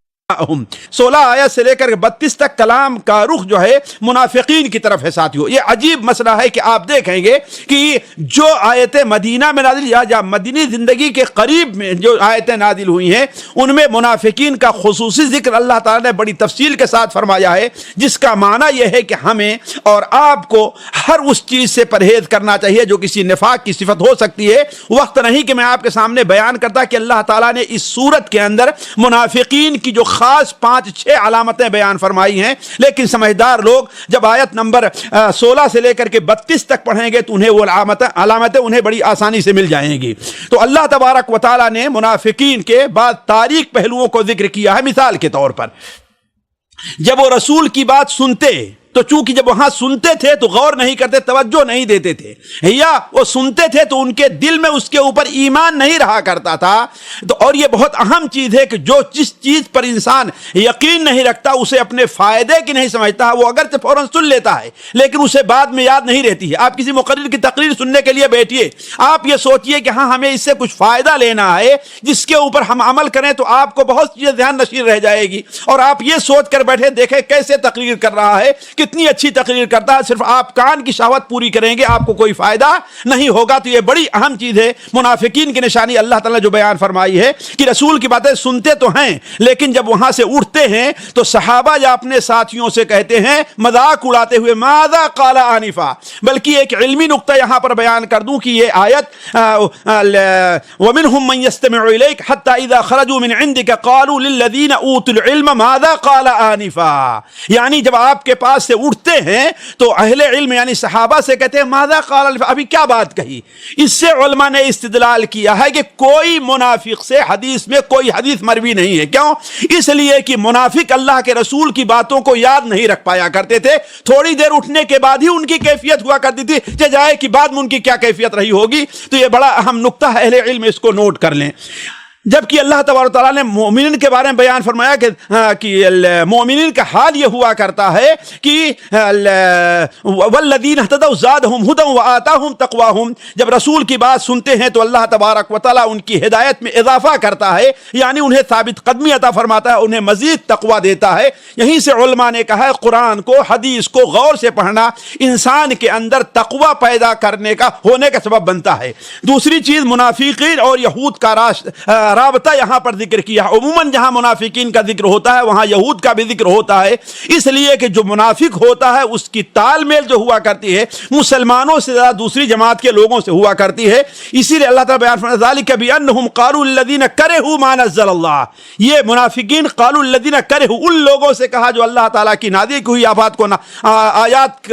16 آیت سے لے کر 32 تک کلام کا رخ جو ہے منافقین کی طرف ہے۔ ساتھیو یہ عجیب مسئلہ ہے کہ آپ دیکھیں گے کہ جو آیتیں مدینہ میں نازل یا مدینی زندگی کے قریب میں جو آیتیں نازل ہوئی ہیں ان میں منافقین کا خصوصی ذکر اللہ تعالیٰ نے بڑی تفصیل کے ساتھ فرمایا ہے، جس کا معنی یہ ہے کہ ہمیں اور آپ کو ہر اس چیز سے پرہیز کرنا چاہیے جو کسی نفاق کی صفت ہو سکتی ہے۔ وقت نہیں کہ میں آپ کے سامنے بیان کرتا کہ اللہ تعالیٰ نے اس صورت کے اندر منافقین کی جو خاص 5-6 علامتیں بیان فرمائی ہیں، لیکن سمجھدار لوگ جب آیت نمبر 16 سے لے کر کے 32 تک پڑھیں گے تو انہیں وہ علامتیں انہیں بڑی آسانی سے مل جائیں گی۔ تو اللہ تبارک و تعالیٰ نے منافقین کے بعد تاریک پہلوؤں کو ذکر کیا ہے۔ مثال کے طور پر جب وہ رسول کی بات سنتے تو چونکہ جب وہاں سنتے تھے تو غور نہیں کرتے، توجہ نہیں دیتے تھے، یا وہ سنتے تھے تو ان کے دل میں اس کے اوپر ایمان نہیں رہا کرتا تھا۔ تو اور یہ بہت اہم چیز ہے کہ جو جس چیز پر انسان یقین نہیں رکھتا اسے اپنے فائدے کی نہیں سمجھتا، وہ اگرچہ فوراً سن لیتا ہے لیکن اسے بعد میں یاد نہیں رہتی ہے۔ آپ کسی مقرر کی تقریر سننے کے لیے بیٹھیے، آپ یہ سوچئے کہ ہاں ہمیں اس سے کچھ فائدہ لینا ہے جس کے اوپر ہم عمل کریں تو آپ کو بہت چیزیں ذہن نشین رہ جائے گی، اور آپ یہ سوچ کر بیٹھے دیکھیں کیسے تقریر کر رہا ہے، کتنی اچھی تقریر کرتا ہے، صرف آپ کان کی شہوت پوری کریں گے، آپ کو کوئی فائدہ نہیں ہوگا۔ تو یہ بڑی اہم چیز ہے، منافقین کی نشانی اللہ تعالیٰ جو بیان فرمائی ہے کہ رسول کی باتیں سنتے تو ہیں لیکن جب وہاں سے اٹھتے ہیں تو صحابہ یا اپنے ساتھیوں سے کہتے ہیں مذاق اڑاتے ہوئے ماذا قال آنفا۔ بلکہ ایک علمی نقطہ یہاں پر بیان کر دوں کہ یہ آیت ومنهم من يستمع اليك حتى اذا خرجوا من عندك قالوا للذين اوتوا العلم ماذا قال آنفا، یعنی جب آپ کے پاس سے اٹھتے ہیں تو اہل علم یعنی صحابہ سے کہتے ہیں ماذا قال آنفا، ابھی کیا بات کہی۔ اس سے علماء نے استدلال کیا ہے کہ کوئی منافق سے حدیث میں کوئی حدیث مروی نہیں ہے۔ کیوں؟ اس لیے کہ منافق اللہ کے رسول کی باتوں کو یاد نہیں رکھ پایا کرتے تھے، تھوڑی دیر اٹھنے کے بعد ہی ان کی کیفیت ہوا کرتی تھی، جائے کہ بعد میں ان کی کیا کیفیت رہی ہوگی۔ تو یہ بڑا اہم نقطہ ہے، اہل علم اس کو نوٹ کر لیں۔ جبکہ اللہ تبارک تعالیٰ نے مومنین کے بارے میں بیان فرمایا کہ مومنین کا حال یہ ہوا کرتا ہے کہ والذین اہتدوا زادہم ھدی وآتاہم تقواہم، جب رسول کی بات سنتے ہیں تو اللہ تبارک و تعالیٰ ان کی ہدایت میں اضافہ کرتا ہے، یعنی انہیں ثابت قدمی عطا فرماتا ہے، انہیں مزید تقوی دیتا ہے۔ یہیں سے علماء نے کہا ہے قرآن کو، حدیث کو غور سے پڑھنا انسان کے اندر تقوی پیدا کرنے کا ہونے کا سبب بنتا ہے۔ دوسری چیز منافقین اور یہود کا رابطہ یہاں پر ذکر کیا۔ عموماً جہاں منافقین کا ذکر ہوتا ہے وہاں یہود کا بھی ذکر ہوتا ہے، اس لیے کہ جو منافق ہوتا ہے اس کی تال میل جو ہوا کرتی ہے مسلمانوں سے زیادہ دوسری جماعت کے لوگوں سے ہوا کرتی ہے۔ اسی لیے اللہ تعالیٰ بیان فرماتا ہے ذالک بانہم قالوا الذین کرہوا ما نزل اللہ، یہ منافقین قالوا الذین کرہوا ان لوگوں سے کہا جو اللہ تعالیٰ کی نازل ہوئی آیات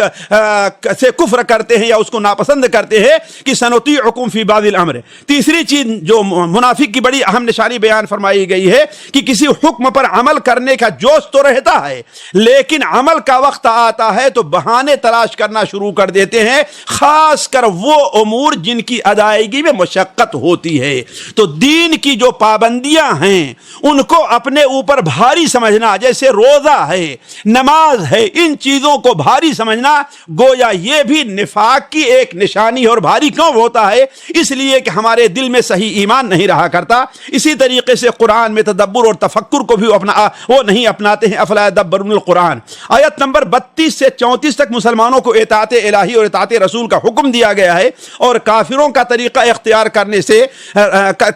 سے کفر کرتے ہیں یا اس کو ناپسند کرتے ہیں کہ سنطیعکم فی بعض الامر۔ تیسری چیز جو منافق کی بڑی اہم نشانی بیان فرمائی گئی ہے کہ کسی حکم پر عمل کرنے کا جوش تو رہتا ہے، لیکن عمل کا وقت آتا ہے تو بہانے تلاش کرنا شروع کر دیتے ہیں، خاص کر وہ امور جن کی ادائیگی میں مشقت ہوتی ہے۔ تو دین کی جو پابندیاں ہیں ان کو اپنے اوپر بھاری سمجھنا، جیسے روزہ ہے، نماز ہے، ان چیزوں کو بھاری سمجھنا گویا یہ بھی نفاق کی ایک نشانی، اور بھاری کیوں ہوتا ہے؟ اس لیے کہ ہمارے دل میں صحیح ایمان نہیں رہا کرتا۔ اسی طریقے سے قرآن میں تدبر اور تفکر کو بھی وہ نہیں اپناتے ہیں۔ افلا یدبرون القرآن، آیت نمبر 32 سے 34 تک مسلمانوں کو اطاعت الہی اور اطاعت رسول کا حکم دیا گیا ہے، اور کافروں کا طریقہ اختیار کرنے سے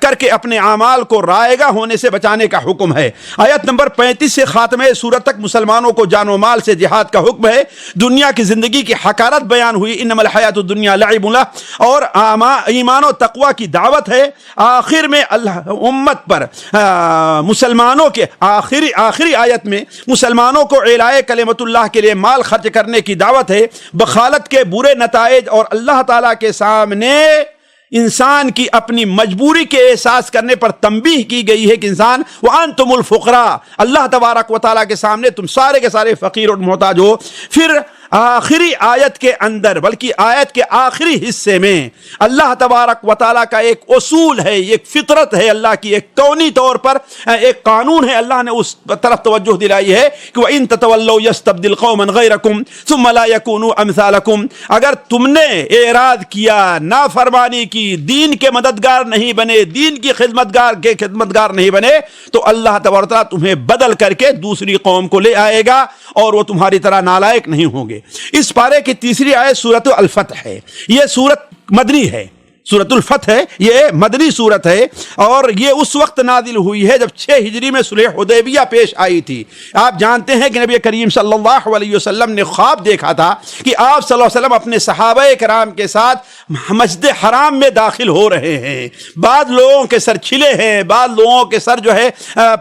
کر کے اپنے اعمال کو رائے گاہ ہونے سے بچانے کا حکم ہے۔ آیت نمبر 35 سے خاتمہ سورت تک مسلمانوں کو جان و مال سے جہاد کا حکم ہے۔ دنیا کی زندگی کی حقارت بیان ہوئی، انما الحیات الدنیا لعب اور ایمان و تقوی کی دعوت ہے۔ آخر میں اللہ امت پر مسلمانوں کے آخری آیت میں مسلمانوں کو اعلاء کلمت اللہ کے لیے مال خرچ کرنے کی دعوت ہے، بخالت کے برے نتائج اور اللہ تعالیٰ کے سامنے انسان کی اپنی مجبوری کے احساس کرنے پر تنبیہ کی گئی ہے کہ انسان وَأَنْتُمُ الْفُقَرَاءُ، اللہ تبارک و تعالیٰ کے سامنے تم سارے کے سارے فقیر اور محتاج ہو۔ پھر آخری آیت کے اندر، بلکہ آیت کے آخری حصے میں اللہ تبارک و تعالیٰ کا ایک اصول ہے، ایک فطرت ہے، اللہ کی ایک کونی طور پر ایک قانون ہے، اللہ نے اس طرف توجہ دلائی ہے کہ وَإِن تَتَوَلَّوْا يَسْتَبْدِلْ قَوْمًا غَيْرَكُمْ ثُمَّ لَا يَكُونُوا أَمْثَالَكُمْ، اگر تم نے اعراض کیا، نافرمانی کی، دین کے مددگار نہیں بنے، دین کی خدمتگار نہیں بنے، تو اللہ تبارک و تعالیٰ تمہیں بدل کر کے دوسری قوم کو لے آئے گا اور وہ تمہاری طرح نالائق نہیں ہوں گے۔ اس پارے کی تیسری آیت سورۃ الفتح ہے، یہ سورت مدنی ہے، سورۃ الفتح ہے، یہ مدنی سورت ہے، اور یہ اس وقت نازل ہوئی ہے جب 6 ہجری میں صلح حدیبیہ پیش آئی تھی۔ آپ جانتے ہیں کہ نبی کریم صلی اللہ علیہ وسلم نے خواب دیکھا تھا کہ آپ صلی اللہ علیہ وسلم اپنے صحابہ کرام کے ساتھ مسجد حرام میں داخل ہو رہے ہیں، بعض لوگوں کے سر چھلے ہیں، بعض لوگوں کے سر جو ہے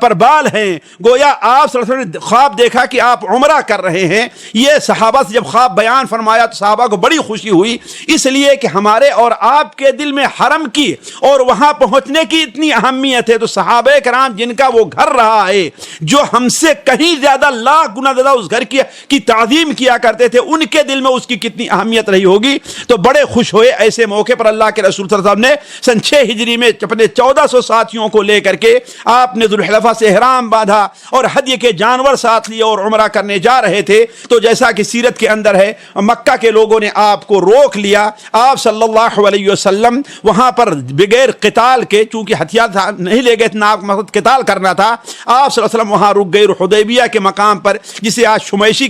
پر بال ہیں، گویا آپ صلی اللہ علیہ وسلم نے خواب دیکھا کہ آپ عمرہ کر رہے ہیں۔ یہ صحابہ سے جب خواب بیان فرمایا تو صحابہ کو بڑی خوشی ہوئی، اس لیے کہ ہمارے اور آپ کے دل میں حرم کی اور وہاں پہنچنے کی اتنی اہمیت ہے، تو صحابہ کرام جن کا وہ گھر رہا ہے، جو ہم سے کہیں زیادہ لاکھ گنا زیادہ اس گھر کی تعظیم کیا کرتے تھے، ان کے دل میں اس کی کتنی اہمیت رہی ہوگی، تو بڑے خوش ہوئے۔ ایسے موقع پر اللہ کے رسول صلی اللہ علیہ وسلم نے سن 6 ہجری میں اپنے 1400 ساتھیوں کو لے کر کے آپ نے ذوالحلیفہ سے احرام باندھا اور ہدی کے جانور ساتھ لیے اور عمرہ کرنے جا رہے تھے۔ تو جیسا کہ سیرت کے اندر ہے، مکہ کے لوگوں نے آپ کو روک لیا، آپ صلی اللہ علیہ وسلم وہاں پر بغیر قتال کے، چونکہ ہتھیار نہیں لے گئے تھے، مقصد قتال کرنا تھا، آپ صلی اللہ علیہ وسلم وہاں رک گئے، حدیبیہ کے مقام پر جسے آج شمیسی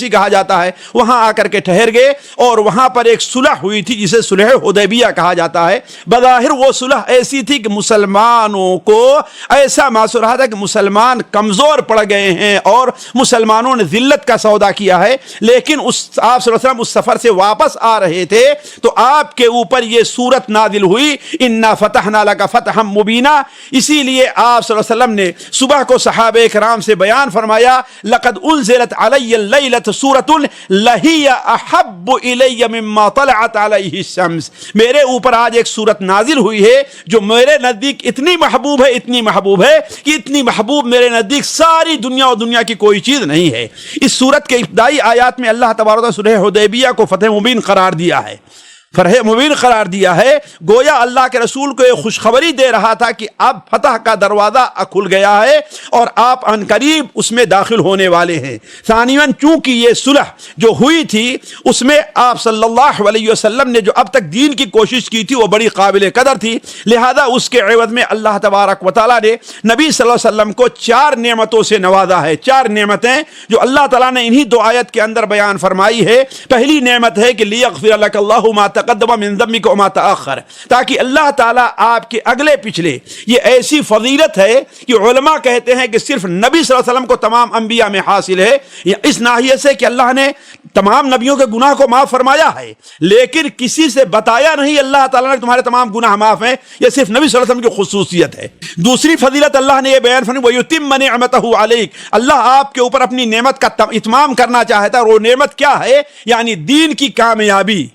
کہا جاتا ہے، وہاں آ کر کے ٹھہر گئے، اور وہاں پر ایک صلح ہوئی تھی جسے صلح حدیبیہ کہا جاتا ہے۔ بظاہر وہ صلح ایسی تھی کہ مسلمانوں کو ایسا محسوس رہا تھا کہ مسلمان کمزور پڑ گئے ہیں اور مسلمانوں نے ذلت کا سودا کیا ہے، لیکن آپ صلی اللہ علیہ وسلم اس سفر سے واپس آ رہے تھے تو آپ کے اوپر یہ سورت نازل ہوئی، انا فتحنا لک فتحا مبینا۔ اسی لیے آپ صلی اللہ علیہ وسلم نے صبح کو صحابہ کرام سے بیان فرمایا، لقد انزلت علی اللیلۃ سورۃ لہی احب الی مما طلعت علیہ الشمس، میرے اوپر آج ایک سورت نازل ہوئی ہے جو میرے نزدیک اتنی محبوب ہے کہ اتنی محبوب میرے نزدیک ساری دنیا اور دنیا کی کوئی چیز نہیں ہے۔ اس سورت کے ابتدائی آیات میں اللہ تبارک و تعالیٰ صلح حدیبیہ کو فتح مبین قرار دیا ہے، گویا اللہ کے رسول کو ایک خوشخبری دے رہا تھا کہ اب فتح کا دروازہ کھل گیا ہے اور آپ عنقریب اس میں داخل ہونے والے ہیں۔ ثانیاً چونکہ یہ صلح جو ہوئی تھی اس میں آپ صلی اللہ علیہ وسلم نے جو اب تک دین کی کوشش کی تھی وہ بڑی قابل قدر تھی، لہذا اس کے عوض میں اللہ تبارک و تعالیٰ نے نبی صلی اللہ علیہ وسلم کو 4 نعمتوں سے نوازا ہے۔ 4 نعمتیں جو اللہ تعالیٰ نے انہی 2 آیت کے اندر بیان فرمائی ہے۔ پہلی نعمت ہے کہ لیغفر لک اللہ ما تقدم من ذنبک وما تأخر، تاکہ اللہ تعالیٰ آپ کے اگلے پچھلے، یہ ایسی فضیلت ہے کہ علماء کہتے ہیں کہ صرف نبی صلی اللہ علیہ وسلم کو تمام انبیاء میں حاصل ہے، اس ناحیے سے کہ اللہ نے تمام نبیوں کے گناہ کو معاف فرمایا ہے، لیکن کسی سے بتایا نہیں اللہ تعالیٰ نے تمہارے تمام گناہ معاف ہیں، یہ صرف نبی صلی اللہ علیہ وسلم کی خصوصیت ہے۔ دوسری فضیلت اللہ نے یہ بیان فرمائی وَيُتِمَّ نِعْمَتَهُ عَلَيْكَ، اللہ آپ کے اوپر اپنی نعمت کا اتمام کرنا چاہتا ہے، اور وہ نعمت کیا ہے؟ یعنی دین کی کامیابی،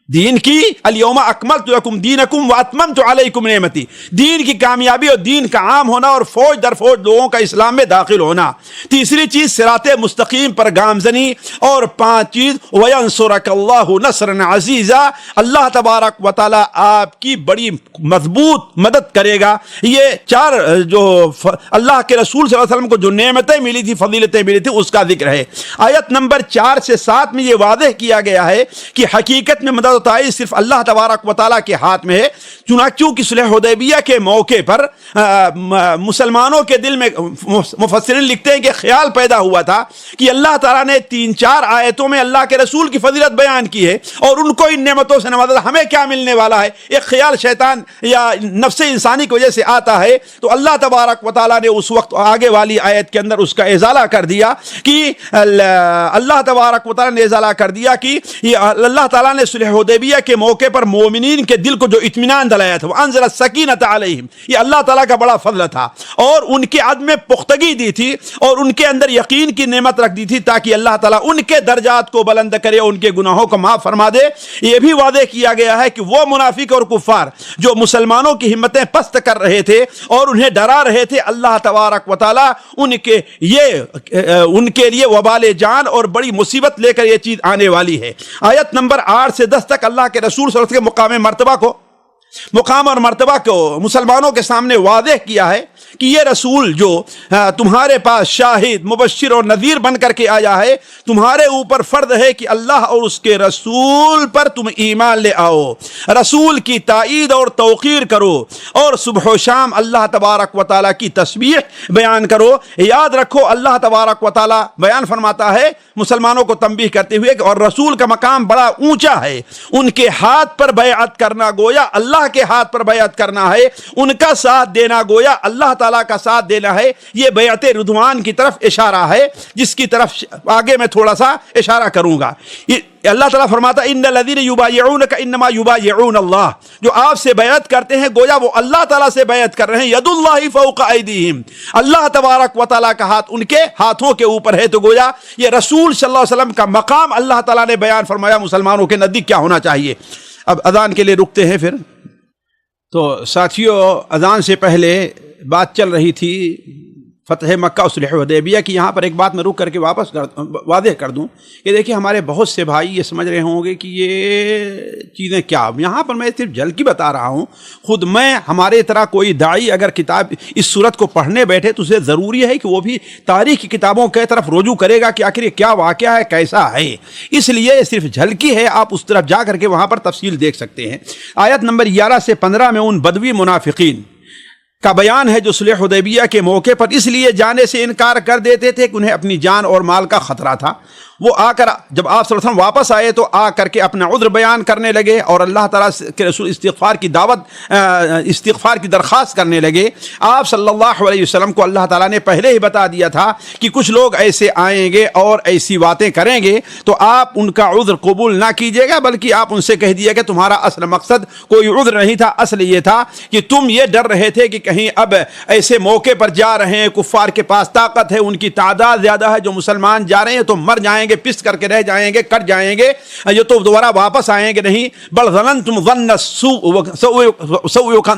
دین کی الیوم اکملت لکم دینکم واتممت علیکم نعمتی، دین کی کامیابی اور دین کا عام ہونا اور فوج در فوج لوگوں کا اسلام میں داخل ہونا۔ تیسری چیز صراط مستقیم پر گامزنی، اور 5 چیز وینصرک اللہ نصرا عزیزا، اللہ تبارک و تعالی آپ کی بڑی مضبوط مدد کرے گا۔ یہ 4 جو اللہ کے رسول صلی اللہ علیہ وسلم کو جو نعمتیں ملی تھی، فضیلتیں ملی تھی، اس کا ذکر ہے۔ آیت نمبر 4 سے 7 میں یہ واضح کیا گیا ہے کہ حقیقت میں مدد و تائید صرف اللہ تبارک و تعالیٰ کے ہاتھ میں ہے۔ چونکہ صلح حدیبیہ کے موقع پر مسلمانوں کے دل میں مفسرین لکھتے ہیں کہ خیال پیدا ہوا تھا کہ اللہ تعالیٰ نے 3-4 آیتوں میں اللہ کے رسول کی فضیلت بیان کی ہے اور ان کو ان نعمتوں سے نوازا، ہمیں کیا ملنے والا ہے۔ ایک خیال شیطان یا نفس انسانی کی وجہ سے آتا ہے، تو اللہ تبارک و تعالیٰ نے اس وقت آگے والی آیت کے اندر اس کا ازالہ کر دیا کہ اللہ تبارک و تعالیٰ نے ازالہ کر دیا کہ اللہ تعالیٰ نے صلح حدیبیہ کے موقع پر مومنین کے دل کو جو اطمینان دلایا تھا، وانزل السکینۃ علیہم، یہ اللہ تعالیٰ کا بڑا فضل تھا، اور ان کے عدم میں پختگی دی تھی اور ان کے اندر یقین کی نعمت رکھ دی تھی تاکہ اللہ تعالیٰ ان کے درجات کو بلند کرے، ان کے گناہوں کو معاف فرما دے۔ یہ بھی واضح کیا گیا ہے کہ وہ منافق اور کفار جو مسلمانوں کی ہمتیں پست کر رہے تھے اور انہیں ڈرا رہے تھے، اللہ تبارک و تعالیٰ ان کے لیے وبال جان اور بڑی مصیبت لے کر یہ چیز آنے والی ہے۔ آیت نمبر 8 سے 10 تک اللہ کے رسول صلی اللہ علیہ وسلم کے مقام اور مرتبہ کو مسلمانوں کے سامنے واضح کیا ہے کہ یہ رسول جو تمہارے پاس شاہد، مبشر اور نذیر بن کر کے آیا ہے، تمہارے اوپر فرض ہے کہ اللہ اور اس کے رسول پر تم ایمان لے آؤ، رسول کی تائید اور توقیر کرو، اور صبح و شام اللہ تبارک و تعالیٰ کی تسبیح بیان کرو۔ یاد رکھو اللہ تبارک و تعالیٰ بیان فرماتا ہے مسلمانوں کو تنبیہ کرتے ہوئے کہ اور رسول کا مقام بڑا اونچا ہے، ان کے ہاتھ پر بیعت کرنا گویا اللہ کے ہاتھ پر بیعت کرنا ہے، ان کا ساتھ دینا گویا اللہ تعالیٰ کا ساتھ دینا ہے۔ یہ بیعت رضوان کی طرف اشارہ ہے، جس کی طرف آگے میں تھوڑا سا اشارہ کروں گا۔ اللہ تعالیٰ فرماتا ہے ان الذین یبایعونک انما یبایعون اللہ، جو آپ سے بیعت کرتے ہیں گویا وہ اللہ تعالیٰ سے بیعت کر رہے ہیں۔ ید اللہ فوق ایدیہم، اللہ تبارک و تعالیٰ کا ہاتھ ان کے ہاتھوں کے اوپر ہے، تو گویا یہ رسول صلی اللہ علیہ وسلم کا مقام اللہ تعالیٰ نے بیان فرمایا مسلمانوں کے نزدیک کیا ہونا چاہیے۔ اب اذان کے لیے رکتے ہیں۔ پھر تو ساتھیوں، اذان سے پہلے بات چل رہی تھی فتح مکہ اور صلح حدیبیہ کی۔ یہاں پر ایک بات میں رک کر کے واضح کر دوں کہ دیکھیں ہمارے بہت سے بھائی یہ سمجھ رہے ہوں گے کہ یہ چیزیں کیا، یہاں پر میں صرف جھلکی بتا رہا ہوں۔ خود میں ہمارے طرح کوئی داعی اگر کتاب اس صورت کو پڑھنے بیٹھے تو اسے ضروری ہے کہ وہ بھی تاریخ کی کتابوں کی طرف رجوع کرے گا کہ آخر یہ کیا واقعہ ہے، کیسا ہے۔ اس لیے صرف جھلکی ہے، آپ اس طرف جا کر کے وہاں پر تفصیل دیکھ سکتے ہیں۔ آیت نمبر 11 سے 15 میں ان بدوی منافقین کا بیان ہے جو صلح حدیبیہ کے موقع پر اس لیے جانے سے انکار کر دیتے تھے کہ انہیں اپنی جان اور مال کا خطرہ تھا۔ وہ آ کر جب آپ صلی اللہ علیہ وسلم واپس آئے تو آ کر کے اپنا عذر بیان کرنے لگے اور اللہ تعالیٰ کے رسول استغفار کی درخواست کرنے لگے۔ آپ صلی اللہ علیہ وسلم کو اللہ تعالیٰ نے پہلے ہی بتا دیا تھا کہ کچھ لوگ ایسے آئیں گے اور ایسی باتیں کریں گے، تو آپ ان کا عذر قبول نہ کیجیے گا، بلکہ آپ ان سے کہہ دیے کہ تمہارا اصل مقصد کوئی عذر نہیں تھا، اصل یہ تھا کہ تم یہ ڈر رہے تھے کہ کہیں اب ایسے موقع پر جا رہے ہیں، کفار کے پاس طاقت ہے، ان کی تعداد زیادہ ہے، جو مسلمان جا رہے ہیں تو مر جائیں گے، پس کر کے رہ جائیں گے، کٹ جائیں گے، یہ تو دوبارہ واپس آئیں گے نہیں۔ بل ظننتم ظن السوء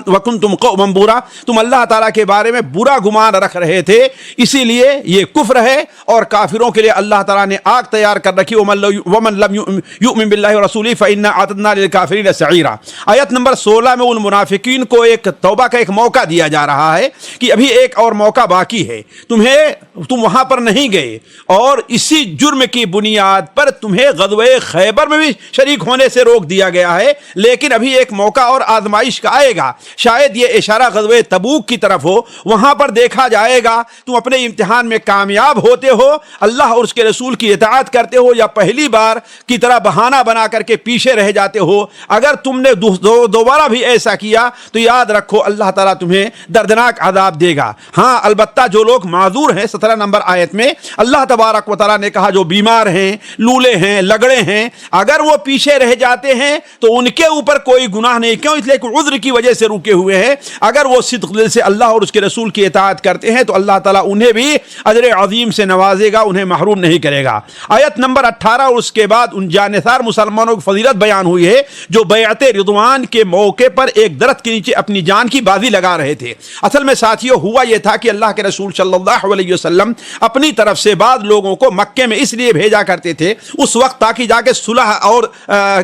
وکنتم قوما بورا، تم اللہ تعالیٰ کے بارے میں برا گمان رکھ رہے تھے، اسی لیے یہ کفر ہے اور کافروں کے لیے اللہ تعالیٰ نے آگ تیار کر رکھی۔ ومن لم یؤمن باللہ ورسولہ فإنا اعتدنا للکافرین سعیرا۔ آیت نمبر 16 میں ان منافقین کو ایک توبہ کا ایک موقع دیا جا رہا ہے کہ ابھی ایک اور موقع باقی ہے، تم وہاں پر نہیں گئے اور اسی جرم کی بنیاد پر تمہیں غزوہ خیبر میں بھی شریک ہونے سے روک دیا گیا ہے، لیکن ابھی ایک موقع اور آزمائش کا آئے گا۔ شاید یہ اشارہ غزوہ تبوک کی طرف ہو، وہاں پر دیکھا جائے گا تم اپنے امتحان میں کامیاب ہوتے ہو، اللہ اور اس کے رسول کی اطاعت کرتے ہو، یا پہلی بار کی طرح بہانہ بنا کر کے پیچھے رہ جاتے ہو۔ اگر تم نے دوبارہ بھی ایسا کیا تو یاد رکھو اللہ تعالیٰ تمہیں دردناک عذاب دے گا۔ ہاں البتہ جو لوگ معذور ہیں 17 نمبر آیت میں اللہ تبارک و تعالیٰ نے کہا جو بیمار ہیں، لولے ہیں، لگڑے ہیں، اگر وہ پیچھے رہ جاتے ہیں تو ان کے اوپر کوئی گناہ نہیں، کیوں؟ اس لیے کہ عذر کی وجہ سے رکے ہوئے ہیں۔ اگر وہ صدق دل سے اللہ اور اس کے رسول کی اطاعت کرتے ہیں تو اللہ تعالیٰ انہیں بھی اجر عظیم سے نوازے گا، انہیں محروم نہیں کرے گا۔ آیت نمبر 18 اور اس کے بعد ان جانثار مسلمانوں کی فضیلت بیان ہوئی ہے جو بیعت رضوان کے موقع پر ایک درخت کے نیچے اپنی جان کی بازی لگا رہے تھے۔ اصل میں ساتھیوں ہوا یہ تھا کہ اللہ کے رسول صلی اللہ علیہ وسلم اپنی طرف سے بعض لوگوں کو مکے میں اس لیے بھیجا کرتے تھے اس وقت تاکہ جا کے صلح اور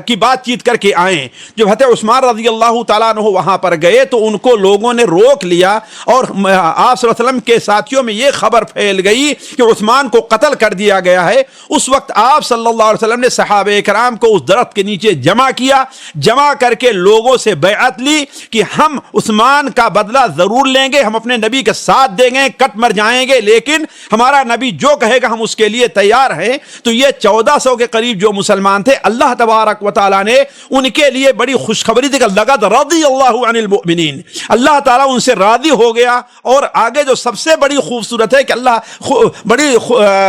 کی بات چیت کر کے آئیں۔ جب حضرت عثمان رضی اللہ تعالیٰ عنہ وہاں پر گئے تو ان کو لوگوں نے روک لیا اور آپ صلی اللہ علیہ وسلم کے ساتھیوں میں یہ خبر پھیل گئی کہ عثمان کو قتل کر دیا گیا ہے۔ اس وقت آپ صلی اللہ علیہ وسلم نے صحابہ کرام کو اس درخت کے نیچے جمع کیا، جمع کر کے لوگوں سے بیعت لی کہ ہم عثمان کا بدلہ ضرور لیں گے، ہم اپنے نبی کا ساتھ دیں گے، کٹ مر جائیں گے، لیکن ہمارا نبی جو کہے گا ہم اس کے لیے تیار ہیں۔ تو یہ 1400 کے قریب جو مسلمان تھے اللہ تبارک و تعالیٰ نے ان کے لیے بڑی خوشخبری دی کہ لقد رضی اللہ عن المؤمنین، اللہ تعالیٰ ان سے راضی ہو گیا۔ اور آگے جو سب سے بڑی خوبصورت ہے کہ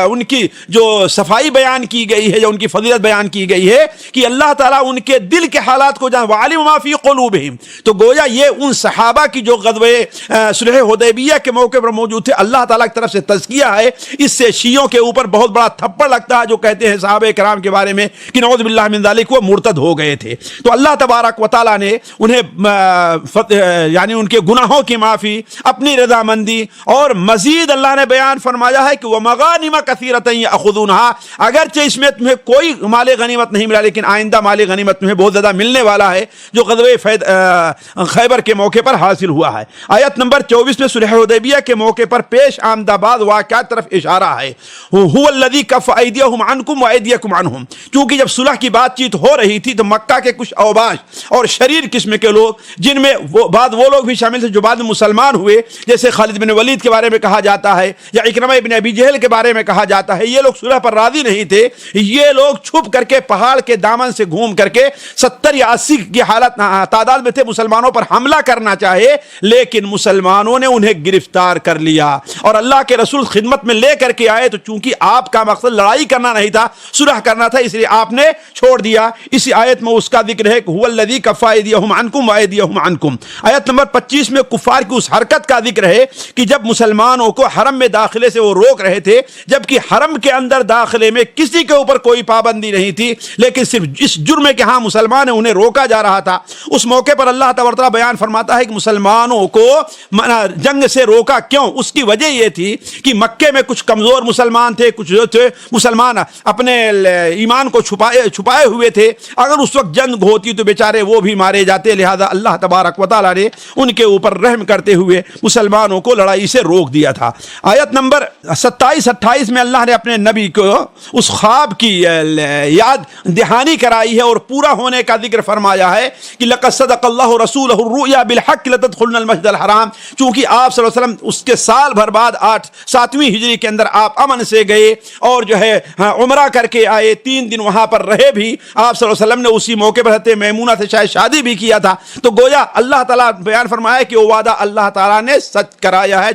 ان کی جو صفائی بیان کی گئی ہے، جو ان کی فضیلت بیان کی گئی ہے کہ اللہ تعالیٰ ان کے دل کے حالات کو جان وعلم ما فی قلوبہم، تو گویا یہ ان صحابہ کی جو غزوہ صلح حدیبیہ کے موقع پر موجود تھے اللہ تعالیٰ کی طرف سے تزکیہ ہے۔ اس سے شیعوں کے اوپر بہت بڑا تھپڑ لگتا ہے جو کہتے ہیں صحابہ کرام کے بارے میں کہ نعوذ باللہ من ذالک وہ مرتد ہو گئے تھے۔ تو اللہ تبارک و تعالیٰ نے انہیں یعنی ان کے گناہوں کی معافی، اپنی رضامندی اور مزید اللہ نے بیان فرمایا ہے کہ وَمَغَانِمَ كَثِيرَةً يَأْخُذُونَهَا، اگرچہ اس میں تمہیں کوئی مال غنیمت نہیں ملا لیکن آئندہ مال غنیمت تمہیں بہت زیادہ ملنے والا ہے جو غزوہ خیبر کے موقع پر حاصل ہوا ہے۔ آیت نمبر 24 میں صلح حدیبیہ کے موقع پر پیش آمدہ بعض واقعات طرف اشارہ ہے۔ هُوَ الَّذِي كَفَّ أَيْدِيَهُمْ عَنْكُمْ وَأَيْدِيَكُمْ عَنْهُمْ، چونکہ جب صلح کی بات چیت ہو رہی تھی تو مکہ کے کچھ اوباش اور شریر قسم کے لوگ، جن میں بعد وہ لوگ بھی شامل تھے جو بعد میں مسلمان ہوئے، جیسے خالد بن ولید کے بارے میں کہا جاتا ہے یا اکرمہ ابن ابی جہل کے بارے میں کہا جاتا ہے، یہ لوگ صلح پر راضی نہیں تھے۔ یہ لوگ چھپ کر کے پہاڑ کے دامن سے گھوم کر کے 70 یا 80 کی حالت تعداد میں تھے، مسلمانوں پر حملہ کرنا چاہے لیکن مسلمانوں نے انہیں گرفتار کر لیا اور اللہ کے رسول خدمت میں لے کر کے آئے۔ تو چونکہ آپ کا مقصد لڑائی کرنا نہیں تھا، صلح کرنا تھا، اس لیے آپ نے چھوڑ دیا۔ اسی آیت میں اس کا ذکر ہے کہ هو الذی کف ایدیہم عنکم وایدیہم عنکم۔ آیت نمبر 25 میں کفار کی اس حرکت کا ذکر ہے کہ جب مسلمانوں کو حرم میں داخلے سے وہ روک رہے تھے، جبکہ حرم کے اندر داخلے میں کسی کے اوپر کوئی پابندی نہیں تھی، لیکن صرف اس جرم کے ہاں مسلمان ہیں انہیں روکا جا رہا تھا۔ اس موقع پر اللہ تعالیٰ بیان فرماتا ہے کہ مسلمانوں کو جنگ سے روکا کیوں؟ اس کی وجہ یہ تھی کہ مکے میں کچھ کمزور مسلمان تھے، کچھ جو تھے مسلمان اپنے ایمان کو چھپائے ہوئے تھے، اگر اس وقت جنگ ہوتی تو بیچارے وہ بھی مارے جاتے، لہذا اللہ تبارک و تعالیٰ نے ان کے اوپر رحم کرتے ہوئے مسلمانوں کو لڑائی سے روک دیا تھا۔ آیت نمبر 27-28 میں اللہ نے اپنے نبی کو اس خواب کی یاد دہانی کرائی ہے اور پورا ہونے کا ذکر فرمایا ہے کہ لقد صدق اللہ رسولہ الرؤیا بالحق لتدخلن المسجد الحرام، چونکہ آپ صلی اللہ علیہ وسلم اس کے سال بھر بعد 7ویں ہجری کے اندر آپ امن سے گئے اور جو ہے عمرہ کر کے آئے، 3 دن وہاں پر رہے بھی۔ آپ صلی اللہ علیہ وسلم نے اسی موقع پر حضرت میمونہ سے شاید شادی بھی کیا تھا۔ تو گویا اللہ تعالیٰ بیان فرمایا کہ وہ وعدہ اللہ تعالیٰ نے سچ کرایا ہے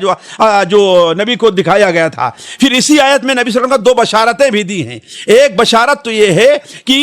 جو نبی کو دکھایا گیا تھا۔ پھر اسی آیت میں نبی صلی اللہ علیہ وسلم کا 2 بشارتیں بھی دی ہیں۔ ایک بشارت تو یہ ہے کہ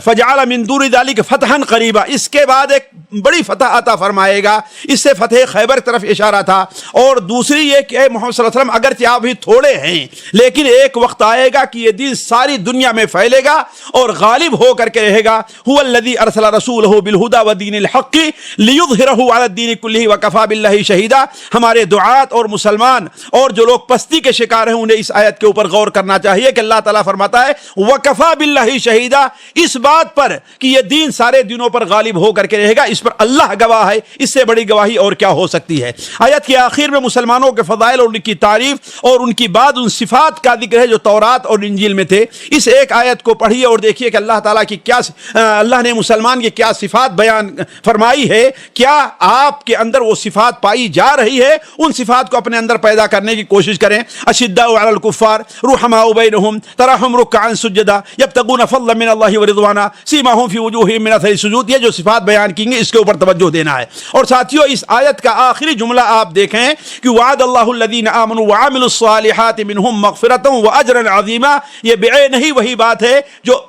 فجعل من دون ذلک فتحا قریبا، اس کے بعد ایک بڑی فتح عطا فرمائے گا، اس سے فتح خیبر طرف اشارہ تھا۔ اور دوسری یہ کہ محمد صلی اللہ علیہ وسلم اگرچہ آپ بھی تھوڑے ہیں لیکن ایک وقت آئے گا کہ یہ دین ساری دنیا میں پھیلے گا اور غالب ہو کر کے رہے گا۔ هو الذی ارسل رسولہ بالہدی ودین الحق لیظہرہ علی الدین کلہ وکفی باللہ شہیدا۔ ہمارے دعات اور مسلمان اور جو لوگ پستی کے شکار ہیں انہیں اس آیت کے اوپر غور کرنا چاہیے کہ اللہ تعالیٰ فرماتا ہے وکفی باللہ شہیدا، اس بات پر کہ یہ دین سارے دینوں پر غالب ہو کر کے رہے گا، اس پر اللہ گواہ ہے، اس سے بڑی گواہی اور کیا ہو سکتی ہے۔ آیت کے آخر میں مسلمانوں کے فضائل اور ان کی تعریف اور ان کی بعد ان صفات کا ذکر ہے جو تورات اور انجیل میں تھے۔ اس ایک آیت کو پڑھیے اور دیکھیے کہ اللہ تعالیٰ کی کیا اللہ نے مسلمان کی کیا صفات بیان فرمائی ہے۔ کیا آپ کے اندر وہ صفات پائی جا رہی ہے؟ ان صفات کو اپنے اندر پیدا کرنے کی کوشش کریں۔ اشداء علی الکفار رحماء بینہم تراہم رکعا سجدا یبتغون فضلا من اللہ ورضوانا سیماہم فی وجوہہم من اثر السجود۔ یہ جو صفات بیان کی گئی اس اس کے اوپر توجہ دینا ہے۔ اور ساتھیوں اس آیت کا آخری جملہ آپ دیکھیں کہ وعد اللہ الذین آمنوا وعملوا الصالحات منہم مغفرۃ واجرا عظیما، یہ بعین ہی وہی بات ہے جو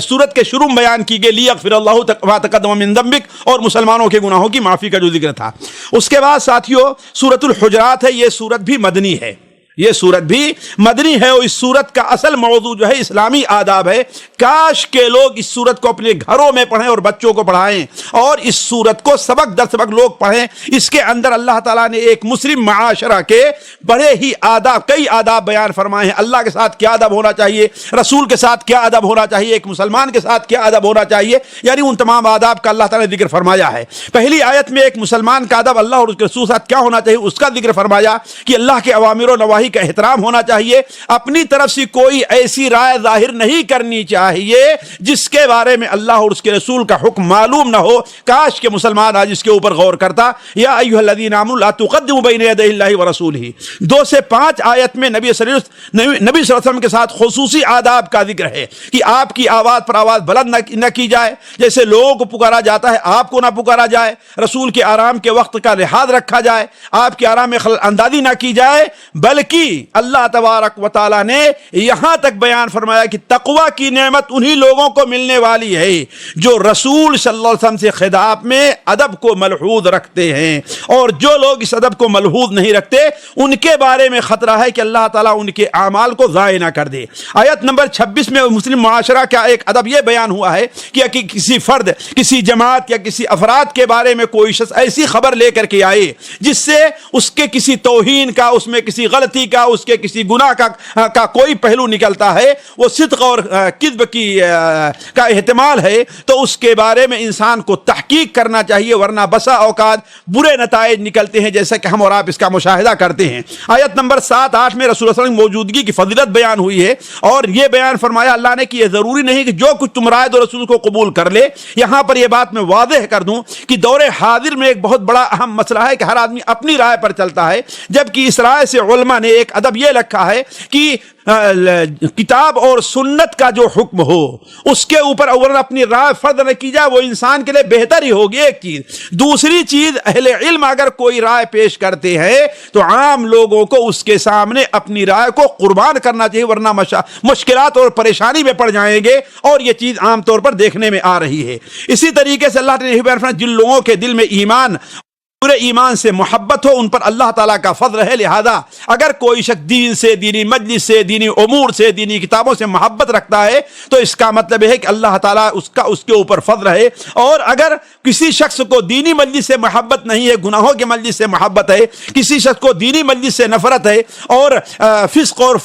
سورت کے شروع میں بیان کی گئی، لیغفر اللہ ما تقدم من ذنبک، اور مسلمانوں کے گناہوں کی معافی کا جو ذکر تھا۔ اس کے بعد ساتھیوں سورۃ الحجرات ہے، یہ سورت بھی مدنی ہے، یہ سورت بھی مدنی ہے، اور اس سورت کا اصل موضوع جو ہے اسلامی آداب ہے۔ کاش کے لوگ اس سورت کو اپنے گھروں میں پڑھیں اور بچوں کو پڑھائیں، اور اس سورت کو سبق در سبق لوگ پڑھیں۔ اس کے اندر اللہ تعالیٰ نے ایک مسلم معاشرہ کے بڑے ہی آداب، کئی آداب بیان فرمائے ہیں۔ اللہ کے ساتھ کیا ادب ہونا چاہیے، رسول کے ساتھ کیا ادب ہونا چاہیے، ایک مسلمان کے ساتھ کیا ادب ہونا چاہیے، یعنی ان تمام آداب کا اللہ تعالیٰ نے ذکر فرمایا ہے۔ پہلی آیت میں ایک مسلمان کا ادب اللہ اور اس کے رسول کے ساتھ کیا ہونا چاہیے اس کا ذکر فرمایا کہ اللہ کے اوامر و نواہی کا احترام ہونا چاہیے، اپنی طرف سے کوئی ایسی رائے ظاہر نہیں کرنی چاہیے جس کے بارے میں اللہ اور اس کے رسول کا حکم معلوم نہ ہو۔ کاش کہ مسلمان آج اس کے اوپر غور کرتا۔ یا ایھا الذین آمنوا لا تقدموا بین یدی اللہ ورسولہ، 2 سے 5 آیت میں نبی صلی اللہ علیہ وسلم کے ساتھ خصوصی آداب کا ذکر ہے کہ آپ کی آواز پر آواز بلند نہ کی جائے، جیسے لوگوں کو پکارا جاتا ہے آپ کو نہ پکارا جائے، رسول کے آرام کے وقت کا لحاظ رکھا جائے، آپ کے آرام میں خلل اندازی نہ کی جائے، بلکہ اللہ تبارک و تعالیٰ نے یہاں تک بیان فرمایا کہ تقوی کی نعمت انہی لوگوں کو ملنے والی ہے جو رسول صلی اللہ علیہ وسلم سے خطاب میں ادب کو ملحوظ رکھتے ہیں، اور جو لوگ اس ادب کو ملحوظ نہیں رکھتے ان کے بارے میں خطرہ ہے کہ اللہ تعالیٰ ان کے اعمال کو ضائع نہ کر دے۔ آیت نمبر 26 میں مسلم معاشرہ کا ایک ادب یہ بیان ہوا ہے کہ کسی فرد، کسی جماعت یا کسی افراد کے بارے میں کوئی شخص ایسی خبر لے کر کے آئے جس سے اس کے کسی توہین کا، اس میں کسی غلطی کا، اس کے کسی گناہ کا کوئی پہلو نکلتا ہے، وہ صدق اور کذب کا احتمال ہے، تو اس کے بارے میں انسان کو تحقیق کرنا چاہیے، ورنہ بسا اوقات برے نتائج نکلتے ہیں جیسا کہ ہم اور آپ اس کا مشاہدہ کرتے ہیں۔ آیت نمبر 7 8 میں رسول اللہ صلی اللہ علیہ وسلم کی موجودگی کی فضیلت بیان ہوئی ہے، اور یہ بیان فرمایا اللہ نے کہ یہ ضروری نہیں کہ جو کچھ تم رائے دو رسول کو قبول کر لے۔ یہاں پر یہ بات میں واضح کر دوں کہ دور حاضر میں ایک بہت بڑا اہم مسئلہ ہے کہ ہر آدمی اپنی رائے پر چلتا ہے، جبکہ اس رائے سے علماء نے ایک ادب یہ رکھا ہے کہ کتاب اور سنت کا جو حکم ہو اس کے اوپر اولا اپنی رائے فرض نہ کی جائے، وہ انسان کے لیے بہتر ہی ہوگی، ایک چیز۔ دوسری چیز، اہل علم اگر کوئی رائے پیش کرتے ہیں تو عام لوگوں کو اس کے سامنے اپنی رائے کو قربان کرنا چاہیے، ورنہ مشکلات اور پریشانی میں پڑ جائیں گے، اور یہ چیز عام طور پر دیکھنے میں آ رہی ہے۔ اسی طریقے سے اللہ نے بیان فرمایا جن لوگوں کے دل میں پورے ایمان سے محبت ہو ان پر اللہ تعالیٰ کا فضل ہے، لہذا اگر کوئی شخص دین سے، دینی مجلس سے، دینی امور سے، دینی کتابوں سے محبت رکھتا ہے تو اس کا مطلب ہے کہ اللہ تعالیٰ اس کے اوپر فضل ہے۔ اور اگر کسی شخص کو دینی مجلس سے محبت نہیں ہے، گناہوں کے مجلس سے محبت ہے، کسی شخص کو دینی مجلس سے نفرت ہے، اور فسق اور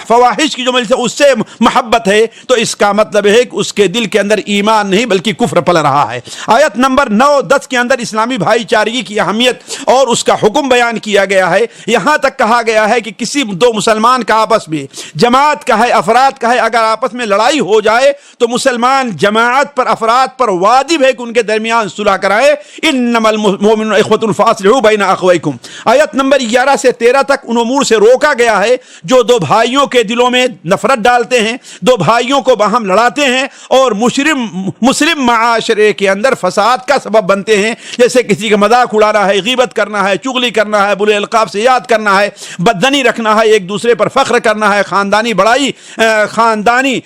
فواحش کی جو مجلس ہے اس سے محبت ہے، تو اس کا مطلب ہے کہ اس کے دل کے اندر ایمان نہیں بلکہ کفر پل رہا ہے۔ آیت نمبر 9 10 کے اندر اسلامی بھائی چارگی کی اہمیت اور اس کا حکم بیان کیا گیا ہے۔ یہاں تک کہا گیا ہے کہ کسی دو مسلمان کا آپس میں، جماعت کا ہے، افراد کا ہے، اگر آپس میں لڑائی ہو جائے تو مسلمان جماعت پر، افراد پر واجب ہے کہ ان کے درمیان صلح کرائے۔ انما المؤمنون اخوة فاصلحوا بین اخویکم۔ آیت نمبر 11 سے 13 تک ان امور سے روکا گیا ہے جو دو بھائیوں کے دلوں میں نفرت ڈالتے ہیں، دو بھائیوں کو باہم لڑاتے ہیں اور مسلم معاشرے کے اندر فساد کا سبب بنتے ہیں، جیسے کسی کا مذاق اڑانا ہے، غیبت کرنا ہے، چغلی کرنا ہے، برے القاب سے یاد کرنا ہے، بدزنی رکھنا ہے، ایک دوسرے پر فخر کرنا ہے، خاندانی بڑائی، خاندانی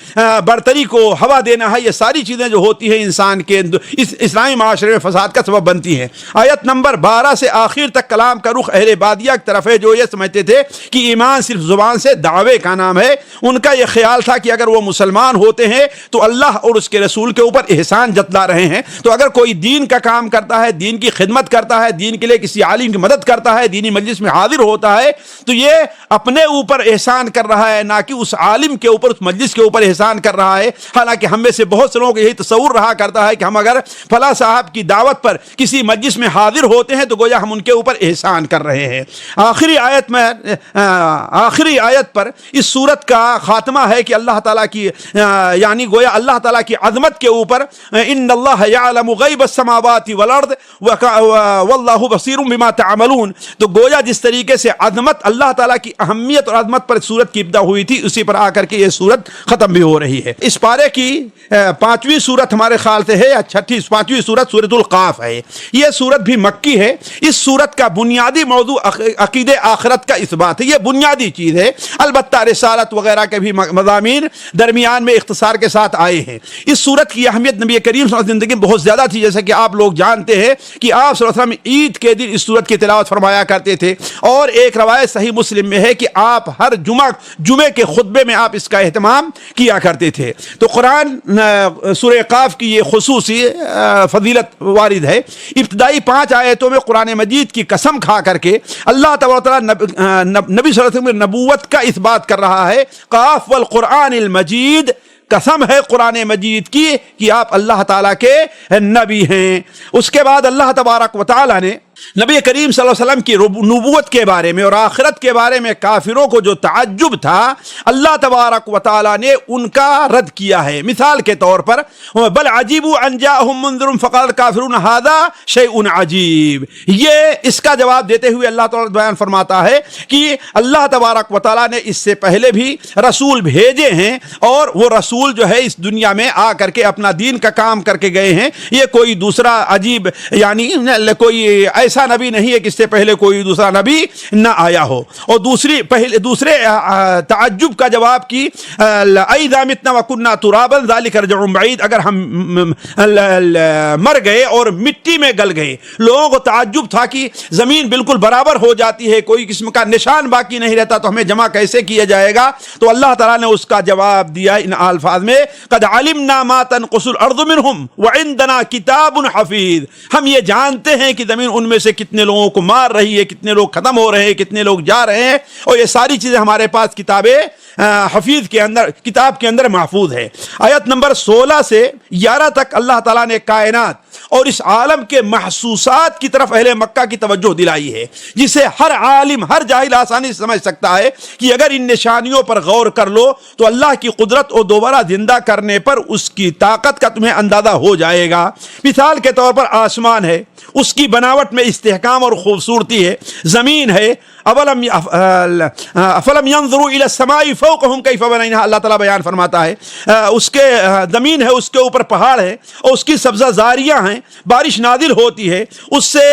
برتری کو ہوا دینا ہے۔ یہ ساری چیزیں جو ہوتی ہیں انسان کے اس اسلامی معاشرے میں فساد کا سبب بنتی ہیں۔ آیت نمبر 12 سے آخر تک کلام کا رخ اہل بادیہ کی طرف ہے جو یہ سمجھتے تھے کہ ایمان صرف زبان سے دعوے کا نام ہے۔ ان کا یہ خیال تھا کہ اگر وہ مسلمان ہوتے ہیں تو اللہ اور اس کے رسول کے اوپر احسان جتلا رہے ہیں، تو اگر کوئی دین کا کام کرتا ہے، دین کی خدمت کرتا ہے، دین کے لیے کسی عالم کی مدد کرتا ہے، دینی مجلس میں حاضر ہوتا ہے، تو یہ اپنے اوپر احسان کر رہا ہے، نہ کہ اس عالم کے اوپر، اس مجلس کے اوپر احسان کر رہا ہے۔ حالانکہ ہم میں سے بہت سے لوگوں کو یہی تصور رہا کرتا ہے کہ ہم اگر فلاں صاحب کی دعوت پر کسی مجلس میں حاضر ہوتے ہیں تو گویا ہم ان کے اوپر احسان کر رہے ہیں۔ آخری آیت پر اس سورت کا خاتمہ ہے کہ اللہ تعالیٰ کی، یعنی گویا اللہ تعالیٰ کی عظمت کے اوپر ان اللہ یعلم غیب السماوات والارض واللہ بصیر بما تعملون. تو گویا جس طریقے سے عظمت اللہ تعالیٰ کی اہمیت اور عظمت پر سورت کی ابتدا ہوئی تھی, اسی پر آ کر کے یہ سورت ختم بھی ہو رہی ہے. اس پارے کی 5ویں سورت ہمارے خیال سے ہے یا 5ویں سورت سورۃ القاف ہے. یہ سورت بھی مکی ہے. اس سورت کا بنیادی موضوع عقیدے آخرت کا اثبات ہے. یہ بنیادی چیز ہے. البتہ رسالت وغیرہ کے بھی مضامین درمیان میں اختصار کے ساتھ آئے ہیں. اس سورت کی اہمیت نبی کریم صلی اللہ علیہ وسلم زندگی میں بہت زیادہ تھی, جیسا کہ آپ لوگ جانتے ہیں کہ آپ صلی اللہ علیہ وسلم عید کے دن اس سورت کی تلاوت فرمایا کرتے تھے. اور ایک روایت صحیح مسلم میں ہے کہ آپ ہر جمعے کے خطبے میں آپ اس کا اہتمام کیا کرتے تھے. تو قرآن سورہ قاف کی یہ خصوصی فضیلت وارد ہے. ابتدائی 5 آیتوں میں قرآن مجید کی قسم کھا کر کے اللہ تبارک و تعالیٰ نبی صلی اللہ علیہ وسلم کی نبوت کا اثبات کر رہا ہے. قاف والقرآن المجید, قسم ہے قرآن مجید کی کہ آپ اللہ تعالیٰ کے نبی ہیں. اس کے بعد اللہ تبارک و تعالیٰ نے نبی کریم صلی اللہ علیہ وسلم کی نبوت کے بارے میں اور آخرت کے بارے میں کافروں کو جو تعجب تھا, اللہ تبارک و تعالیٰ نے ان کا رد کیا ہے. مثال کے طور پر بل عجیبوا ان جاءهم منذر فقال الكافرون هذا شیء عجیب, یہ اس کا جواب دیتے ہوئے اللہ تعالیٰ بیان فرماتا ہے کہ اللہ تبارک و تعالیٰ نے اس سے پہلے بھی رسول بھیجے ہیں اور وہ رسول جو ہے اس دنیا میں آ کر کے اپنا دین کا کام کر کے گئے ہیں. یہ کوئی دوسرا عجیب یعنی کوئی ایسا نبی نہیں ہے کہ اس سے پہلے کوئی دوسرا نبی نہ آیا ہو. اور دوسرے تعجب کا جواب کی اذا متنا وكنا ترابا ذلك رجع بعید, اگر ہم مر گئے اور مٹی میں گل گئے. لوگوں کو تعجب تھا کہ زمین بالکل برابر ہو جاتی ہے, کوئی قسم کا نشان باقی نہیں رہتا, تو ہمیں جمع کیسے کیا جائے گا. تو اللہ تعالیٰ نے اس کا جواب دیا ان الفاظ میں قد علمنا ما تنقص الارض منهم وعندنا کتاب حفیظ. ہم یہ جانتے ہیں کہ زمین ان میں سے کتنے لوگوں کو مار رہی ہے, کتنے لوگ ختم ہو رہے ہیں, کتنے لوگ جا رہے ہیں, اور یہ ساری چیزیں ہمارے پاس حفیظ کے اندر کتاب کے اندر محفوظ ہے. آیت نمبر 16 سے 11 تک اللہ تعالیٰ نے کائنات اور اس عالم کے محسوسات کی طرف اہل مکہ کی توجہ دلائی ہے, جسے ہر عالم ہر جاہل آسانی سے سمجھ سکتا ہے کہ اگر ان نشانیوں پر غور کر لو تو اللہ کی قدرت اور دوبارہ زندہ کرنے پر اس کی طاقت کا تمہیں اندازہ ہو جائے گا. مثال کے طور پر آسمان ہے, اس کی بناوٹ میں استحکام اور خوبصورتی ہے. زمین ہے, افلم ينظروا الى السماء فوقهم كيف بنيناها, اللہ تعالیٰ بیان فرماتا ہے. اس کے زمین ہے, اس کے اوپر پہاڑ ہے, اور اس کی سبزہ زاریاں ہیں, بارش نازل ہوتی ہے, اس سے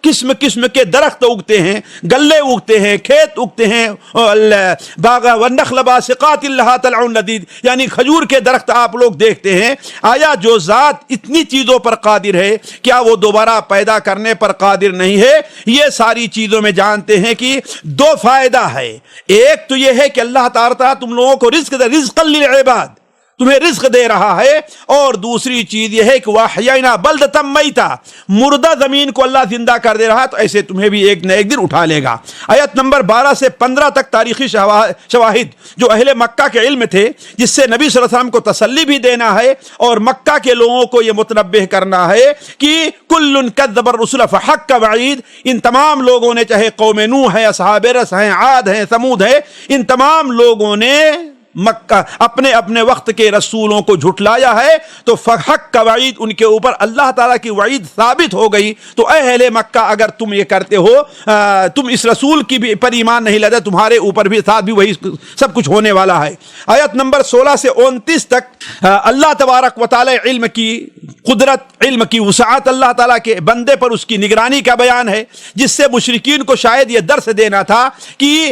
قسم قسم کے درخت اگتے ہیں, گلے اگتے ہیں, کھیت اگتے ہیں. والنخل باسقات لها طلع ندید, یعنی کھجور کے درخت آپ لوگ دیکھتے ہیں. آیا جو ذات اتنی چیزوں پر قادر ہے, کیا وہ دوبارہ پیدا کرنے پر قادر نہیں ہے؟ یہ ساری چیزوں میں جانتے ہیں کہ 2 فائدہ ہے. ایک تو یہ ہے کہ اللہ تعالیٰ تم لوگوں کو رزق للعباد, تمہیں رزق دے رہا ہے, اور دوسری چیز یہ ہے کہ وَأَحْيَيْنَا بَلْدَةً مَيْتًا, مردہ زمین کو اللہ زندہ کر دے رہا ہے, تو ایسے تمہیں بھی ایک نہ ایک دن اٹھا لے گا. آیت نمبر 12 سے 15 تک تاریخی شواہد جو اہل مکہ کے علم تھے, جس سے نبی صلی اللہ علیہ وسلم کو تسلی بھی دینا ہے اور مکہ کے لوگوں کو یہ متنبہ کرنا ہے کہ کل کذب الرسل فحق وعید. ان تمام لوگوں نے, چاہے قوم نوح ہے, اصحاب رس ہیں, عاد ہیں, ثمود ہے, ان تمام لوگوں نے مکہ اپنے اپنے وقت کے رسولوں کو جھٹلایا ہے, تو حق کا وعید ان کے اوپر اللہ تعالیٰ کی وعید ثابت ہو گئی. تو اے اہل مکہ, اگر تم یہ کرتے ہو, تم اس رسول کی بھی پر ایمان نہیں لاتے, تمہارے اوپر بھی ساتھ بھی وہی سب کچھ ہونے والا ہے. آیت نمبر 16 سے 29 تک اللہ تبارک و تعالی علم کی قدرت, علم کی وسعت, اللہ تعالیٰ کے بندے پر اس کی نگرانی کا بیان ہے, جس سے مشرکین کو شاید یہ درس دینا تھا کہ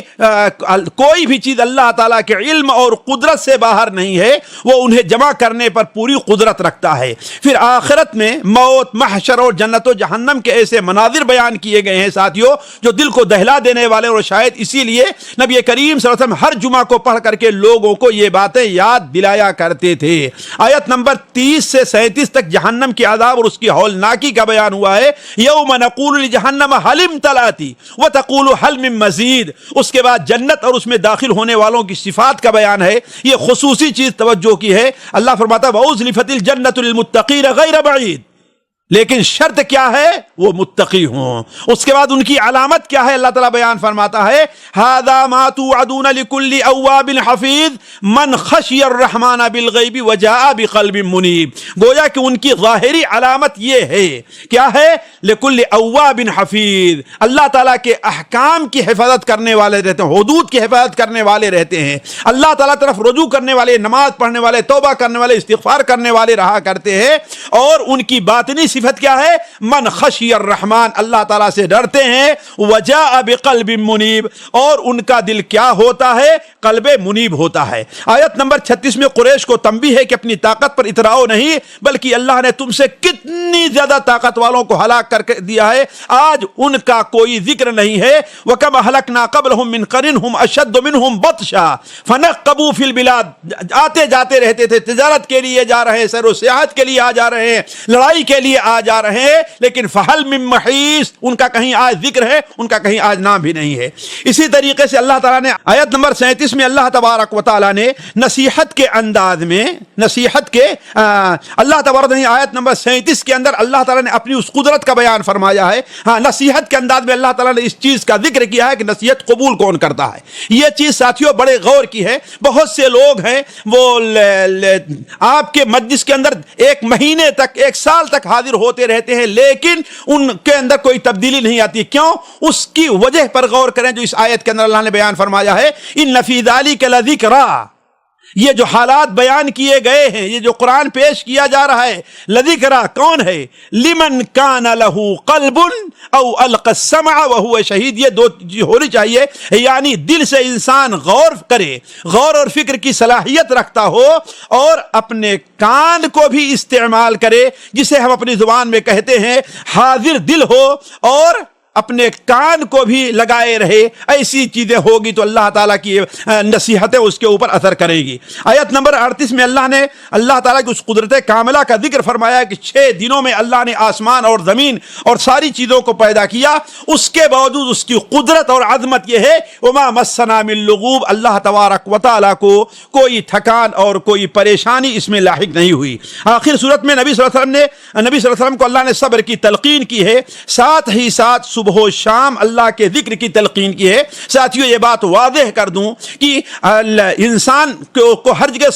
کوئی بھی چیز اللہ تعالیٰ کے علم اور قدرت سے باہر نہیں ہے, وہ انہیں جمع کرنے پر پوری قدرت رکھتا ہے. پھر آخرت میں موت, محشر اور جنت و جہنم کے ایسے مناظر بیان کیے گئے ہیں ساتھیوں, جو دل کو دہلا دینے والے, اور شاید اسی لیے نبی کریم صلی اللہ علیہ وسلم ہر جمعہ کو پڑھ کر کے لوگوں کو یہ باتیں یاد دلایا کرتے تھے. آیت نمبر 30 سے 37 تک جہنم کے عذاب اور اس کی ہولناکی کا بیان ہوا ہے. یوم نقول لجہنم هل امتلأت وتقول هل من مزید. اس کے بعد جنت اور اس میں داخل ہونے والوں کی صفات کا بیان ہے. یہ خصوصی چیز توجہ کی ہے. اللہ فرماتا ہے وَأُزْلِفَتِ الْجَنَّةُ لِلْمُتَّقِينَ غَيْرَ بَعِيدٍ لیکن شرط کیا ہے؟ وہ متقی ہوں۔ اس کے بعد ان کی علامت کیا ہے؟ اللہ تعالیٰ بیان فرماتا ہے ھذا ما توعدون لکل اواب حفیظ من خشی الرحمن بالغیب وجاء بقلب منیب۔ گویا کہ ان کی ظاہری علامت یہ ہے، کیا ہے؟ لکل اواب حفیظ، اللہ تعالیٰ کے احکام کی حفاظت کرنے والے رہتے ہیں، حدود کی حفاظت کرنے والے رہتے ہیں، اللہ تعالیٰ طرف رجوع کرنے والے، نماز پڑھنے والے، توبہ کرنے والے، استغفار کرنے والے رہا کرتے ہیں۔ اور ان کی باطنی صفت کیا ہے؟ من خشی الرحمن، اللہ تعالیٰ سے ڈرتے ہیں، وجاء بقلب منیب، اور ان کا دل کیا ہوتا ہے؟ قلب منیب ہوتا ہے۔ آیت نمبر 36 میں قریش کو تنبیہ ہے کہ اپنی طاقت پر اتراؤ نہیں، بلکہ اللہ نے تم سے کتنی زیادہ طاقت والوں کو ہلاک کر کے دیا ہے، آج ان کا کوئی ذکر نہیں ہے۔ وَكَمْ أَهْلَكْنَا قَبْلَهُمْ مِنْ قَرْنٍ هُمْ أَشَدُّ مِنْهُمْ بَطْشًا فَنَقَّبُوا فِي الْبِلَادِ، آتے جاتے رہتے تھے، تجارت کے لیے جا رہے ہیں، سیر و سیاحت کے لیے آ جا رہے ہیں، لڑائی کے لیے آ جا رہے ہیں، لیکن فَهَلْ مِن مَحِيصٍ، ان کا کہیں آج ذکر ہے، ان کا کہیں آج نام بھی نہیں ہے۔ اسی طریقے سے اللہ تعالیٰ نے آیت نمبر 37 میں اللہ تبارک و تعالیٰ نے نصیحت کے انداز میں، نصیحت کے اللہ تبارک نے آیت نمبر 37 کے اندر اللہ تعالیٰ نے اپنی اس قدرت کا بیان فرمایا ہے۔ ہاں، نصیحت کے انداز میں اللہ تعالیٰ نے اس چیز کا ذکر کیا ہے کہ نصیحت قبول کون کرتا ہے۔ یہ چیز ساتھیوں بڑے غور کی ہے۔ بہت سے لوگ ہیں وہ آپ کے مجلس کے اندر ایک مہینے تک، ایک سال تک حاضر ہوتے رہتے ہیں، لیکن ان کے اندر کوئی تبدیلی نہیں آتی۔ کیوں؟ اس کی وجہ پر غور کریں جو اس آیت کے اندر اللہ نے بیان فرمایا ہے، ان فی ذلک لذکری، یہ جو حالات بیان کیے گئے ہیں، یہ جو قرآن پیش کیا جا رہا ہے، لذکری کون ہے؟ لمن کان لہ قلب او القى السمع وهو شہید۔ یہ دو ہونی چاہیے، یعنی دل سے انسان غور کرے، غور اور فکر کی صلاحیت رکھتا ہو، اور اپنے کان کو بھی استعمال کرے، جسے ہم اپنی زبان میں کہتے ہیں حاضر دل ہو، اور اپنے کان کو بھی لگائے رہے۔ ایسی چیزیں ہوگی تو اللہ تعالیٰ کی نصیحتیں اس کے اوپر اثر کرے گی۔ آیت نمبر 38 میں اللہ نے اللہ تعالیٰ کی اس قدرت کاملہ کا ذکر فرمایا کہ 6 دنوں میں اللہ نے آسمان اور زمین اور ساری چیزوں کو پیدا کیا، اس کے باوجود اس کی قدرت اور عظمت یہ ہے وما مسنا من لغوب، اللہ تبارک و تعالیٰ کو کوئی تھکان اور کوئی پریشانی اس میں لاحق نہیں ہوئی۔ آخر صورت میں نبی صلی اللہ علیہ وسلم کو اللہ نے صبر کی تلقین کی ہے، ساتھ ہی ساتھ صبح و شام اللہ کے ذکر کی تلقین کی ہے۔ ساتھیوں یہ بات واضح کر دوں کہ انسان کو ہر جگہ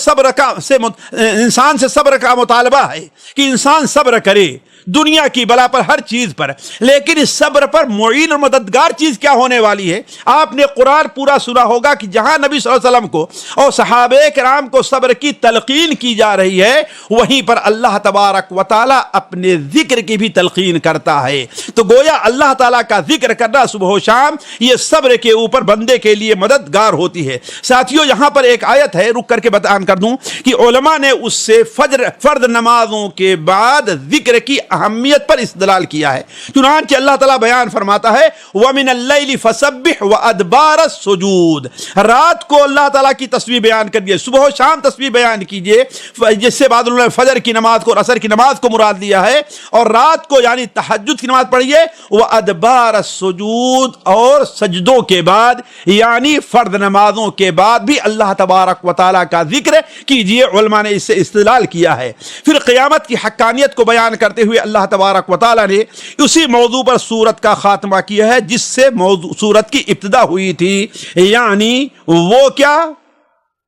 انسان سے صبر کا مطالبہ ہے کہ انسان صبر کرے دنیا کی بلا پر، ہر چیز پر، لیکن اس صبر پر معین اور مددگار چیز کیا ہونے والی ہے؟ آپ نے قرآن پورا سنا ہوگا کہ جہاں نبی صلی اللہ علیہ وسلم کو اور صحابہ کرام کو صبر کی تلقین کی جا رہی ہے، وہیں پر اللہ تبارک و تعالیٰ اپنے ذکر کی بھی تلقین کرتا ہے۔ تو گویا اللہ تعالیٰ کا ذکر کرنا صبح و شام یہ صبر کے اوپر بندے کے لیے مددگار ہوتی ہے۔ ساتھیوں یہاں پر ایک آیت ہے، رک کر کے بیان کر دوں کہ علماء نے اس سے فرض نمازوں کے بعد ذکر کی اہمیت پر استدلال کیا ہے۔ چنانچہ اللہ تعالیٰ بیان فرماتا ہے وَمِنَ اللَّيْلِ فَسَبِّحْ وَأَدْبَارَ السُّجُودِ، رات کو اللہ تعالیٰ کی تسبیح بیان کر دیے، صبح و شام تسبیح بیان کیجئے، جس سے بعد انہوں نے فجر کی نماز کو اور عصر کی نماز کو مراد لیا ہے، اور رات کو یعنی تہجد کی نماز پڑھیے، وَأَدْبَارَ السُّجُودِ، اور سجدوں کے بعد یعنی فرض نمازوں کے بعد بھی اللہ تبارک و تعالیٰ کا ذکر کیجئے۔ علماء نے اس سے استدلال کیا ہے۔ پھر قیامت کی حقانیت کو بیان کرتے ہوئے اللہ تبارک و تعالیٰ نے اسی موضوع پر سورت کا خاتمہ کیا ہے جس سے سورت کی ابتدا ہوئی تھی، یعنی وہ کیا؟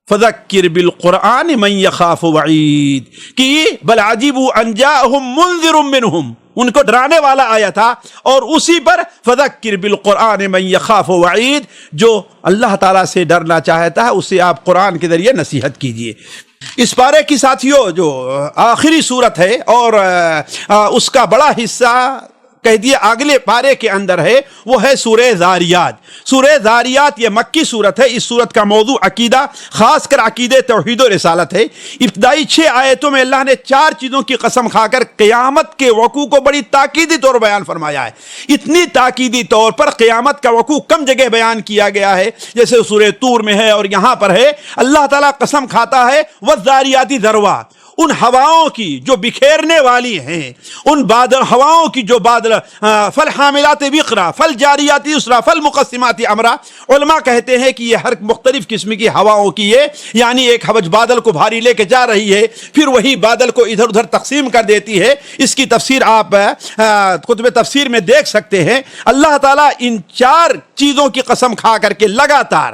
فذکر بالقرآن من یخاف وعید، کہ بل عجبوا ان جاءہم منذر منہم، ان کو ڈرانے والا آیا تھا، اور اسی پر فذکر بالقرآن من یخاف وعید، جو اللہ تعالیٰ سے ڈرنا چاہتا ہے اسے آپ قرآن کے ذریعے نصیحت کیجیے۔ اس پارے کی ساتھیوں جو آخری صورت ہے اور اس کا بڑا حصہ کہہ دیے اگلے پارے کے اندر ہے، وہ ہے سورہ ذاریات۔ سورہ ذاریات یہ مکی صورت ہے۔ اس صورت کا موضوع عقیدہ، خاص کر عقیدہ توحید و رسالت ہے۔ ابتدائی 6 آیتوں میں اللہ نے 4 چیزوں کی قسم کھا کر قیامت کے وقوع کو بڑی تاکیدی طور پر بیان فرمایا ہے۔ اتنی تاکیدی طور پر قیامت کا وقوع کم جگہ بیان کیا گیا ہے، جیسے سورہ طور میں ہے اور یہاں پر ہے۔ اللہ تعالیٰ قسم کھاتا ہے والذاریات ذروا، ان ہواؤں کی جو بکھیرنے والی ہیں، ان بادل ہواؤں کی جو بادل فالحاملات وقرا فالجاریات یسرا فالمقسمات امرا، علماء کہتے ہیں کہ یہ ہر مختلف قسم کی ہواؤں کی ہے، یعنی ایک ہوج بادل کو بھاری لے کے جا رہی ہے، پھر وہی بادل کو ادھر ادھر تقسیم کر دیتی ہے۔ اس کی تفسیر آپ کتب تفسیر میں دیکھ سکتے ہیں۔ اللہ تعالیٰ ان 4 چیزوں کی قسم کھا کر کے لگاتار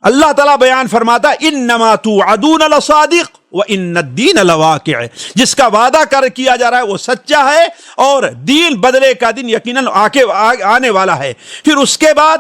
اللہ تعالیٰ بیان فرماتا انما توعدون لصادق وان الدین لواقع، جس کا وعدہ کیا جا رہا ہے وہ سچا ہے اور دین بدلے کا دن یقیناً آنے والا ہے۔ پھر اس کے بعد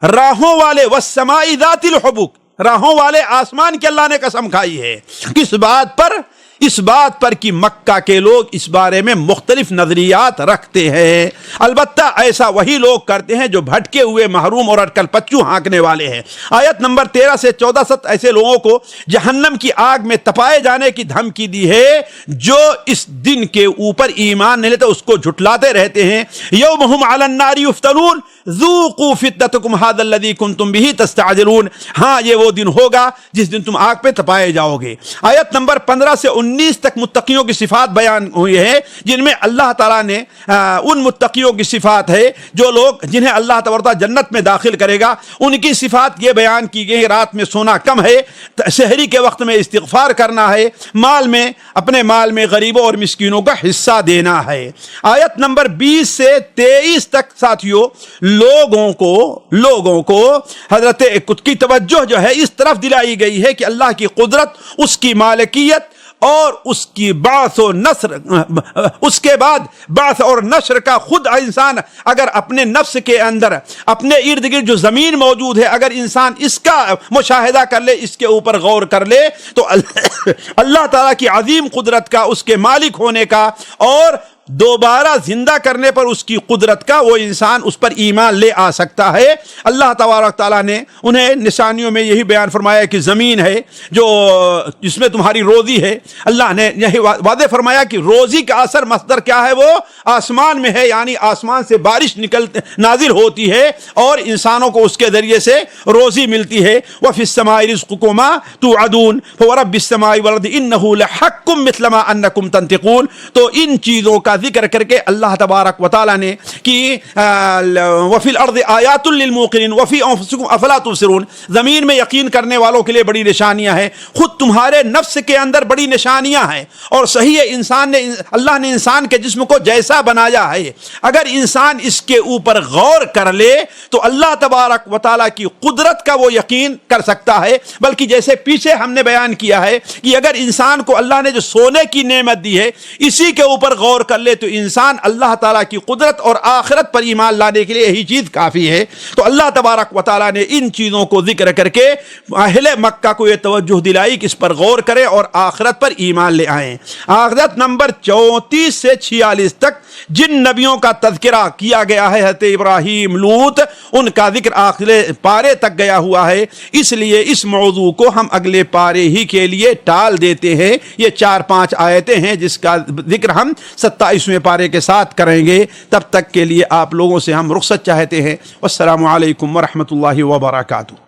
راہوں والے والسماء ذات الحبک، راہوں والے آسمان کی اللہ نے قسم کھائی ہے۔ کس بات پر؟ اس بات پر کہ مکہ کے لوگ اس بارے میں مختلف نظریات رکھتے ہیں، البتہ ایسا وہی لوگ کرتے ہیں جو بھٹکے ہوئے محروم اور اٹکل پچو ہانکنے والے ہیں۔ آیت نمبر 13 سے 14 ایسے لوگوں کو جہنم کی آگ میں تپائے جانے کی دھمکی دی ہے جو اس دن کے اوپر ایمان نہیں لیتے، اس کو جھٹلاتے رہتے ہیں۔ یومہم علی النار یفتنون ذوقوا فتنتکم ھذا الذی کنتم بہ تستعجلون، ہاں یہ وہ دن ہوگا جس دن تم آگ پہ تپائے جاؤ گے۔ آیت نمبر 15 سے 19 تک متقیوں کی صفات بیان ہوئی ہے، جن میں اللہ تعالیٰ نے ان متقیوں کی صفات ہے جو لوگ جنہیں اللہ تبارک جنت میں داخل کرے گا، ان کی صفات یہ بیان کی گئی: رات میں سونا کم ہے، سحری کے وقت میں استغفار کرنا ہے، اپنے مال میں غریبوں اور مسکینوں کا حصہ دینا ہے۔ آیت نمبر 20 سے 23 تک ساتھیوں لوگوں کو حضرت کی توجہ جو ہے اس طرف دلائی گئی ہے کہ اللہ کی قدرت، اس کی مالکیت اور اس کی بعث و نشر، اس کے بعد بعث اور نشر کا خود انسان اگر اپنے نفس کے اندر اپنے ارد گرد جو زمین موجود ہے اگر انسان اس کا مشاہدہ کر لے، اس کے اوپر غور کر لے تو اللہ تعالیٰ کی عظیم قدرت کا، اس کے مالک ہونے کا اور دوبارہ زندہ کرنے پر اس کی قدرت کا وہ انسان اس پر ایمان لے آ سکتا ہے۔ اللہ تبارک تعالیٰ نے انہیں نشانیوں میں یہی بیان فرمایا کہ زمین ہے جو جس میں تمہاری روزی ہے، اللہ نے یہی واضح فرمایا کہ روزی کا اثر مصدر کیا ہے، وہ آسمان میں ہے، یعنی آسمان سے بارش نازل ہوتی ہے اور انسانوں کو اس کے ذریعے سے روزی ملتی ہے۔ وَفِي السَّمَاءِ رِزْقُكُم مَّا تُوعَدُونَ فَوَرَبِّ السَّمَاءِ وَالْأَرْضِ إِنَّهُ لَحَقٌّ مِّثْلَ مَا أَنَّكُمْ تَنطِقُونَ، تو ان چیزوں کا ذکر کر کے اللہ تبارک و تعالیٰ نے کہ وَفِي الْأَرْضِ آيَاتٌ لِّلْمُوقِنِينَ وَفِي أَنفُسِكُمْ أَفَلَا تُبْصِرُونَ، زمین میں یقین کرنے والوں کے لیے بڑی نشانیاں ہیں، خود تمہارے نفس کے اندر بڑی نشانیاں ہیں۔ اور صحیح ہے، اللہ نے انسان کے جسم کو جیسا بنایا ہے، اگر انسان اس کے اوپر غور کر لے تو اللہ تبارک و تعالیٰ کی قدرت کا وہ یقین کر سکتا ہے۔ بلکہ جیسے پیچھے ہم نے بیان کیا ہے کہ اگر انسان کو اللہ نے جو سونے کی نعمت دی ہے اسی کے اوپر غور کر لے تو انسان اللہ تعالیٰ کی قدرت اور آخرت پر ایمان لانے کے لیے یہی چیز کافی ہے۔ تو اللہ تبارک و تعالیٰ نے ان چیزوں کو ذکر کر کے اہل مکہ کو یہ توجہ دلائی کہ اس پر غور کریں اور آخرت پر ایمان لے آئیں۔ آیت نمبر 34 سے 46 تک جن نبیوں کا تذکرہ کیا گیا ہے، حضرت ابراہیم، لوط، ان کا ذکر آخر پارے تک گیا ہوا ہے، اس لیے اس موضوع کو ہم اگلے پارے ہی کے لیے ٹال دیتے ہیں۔ یہ 4-5 آیتیں ہیں جس کا ذکر ہم 27ویں پارے کے ساتھ کریں گے۔ تب تک کے لیے آپ لوگوں سے ہم رخصت چاہتے ہیں۔ والسلام علیکم ورحمۃ اللہ وبرکاتہ۔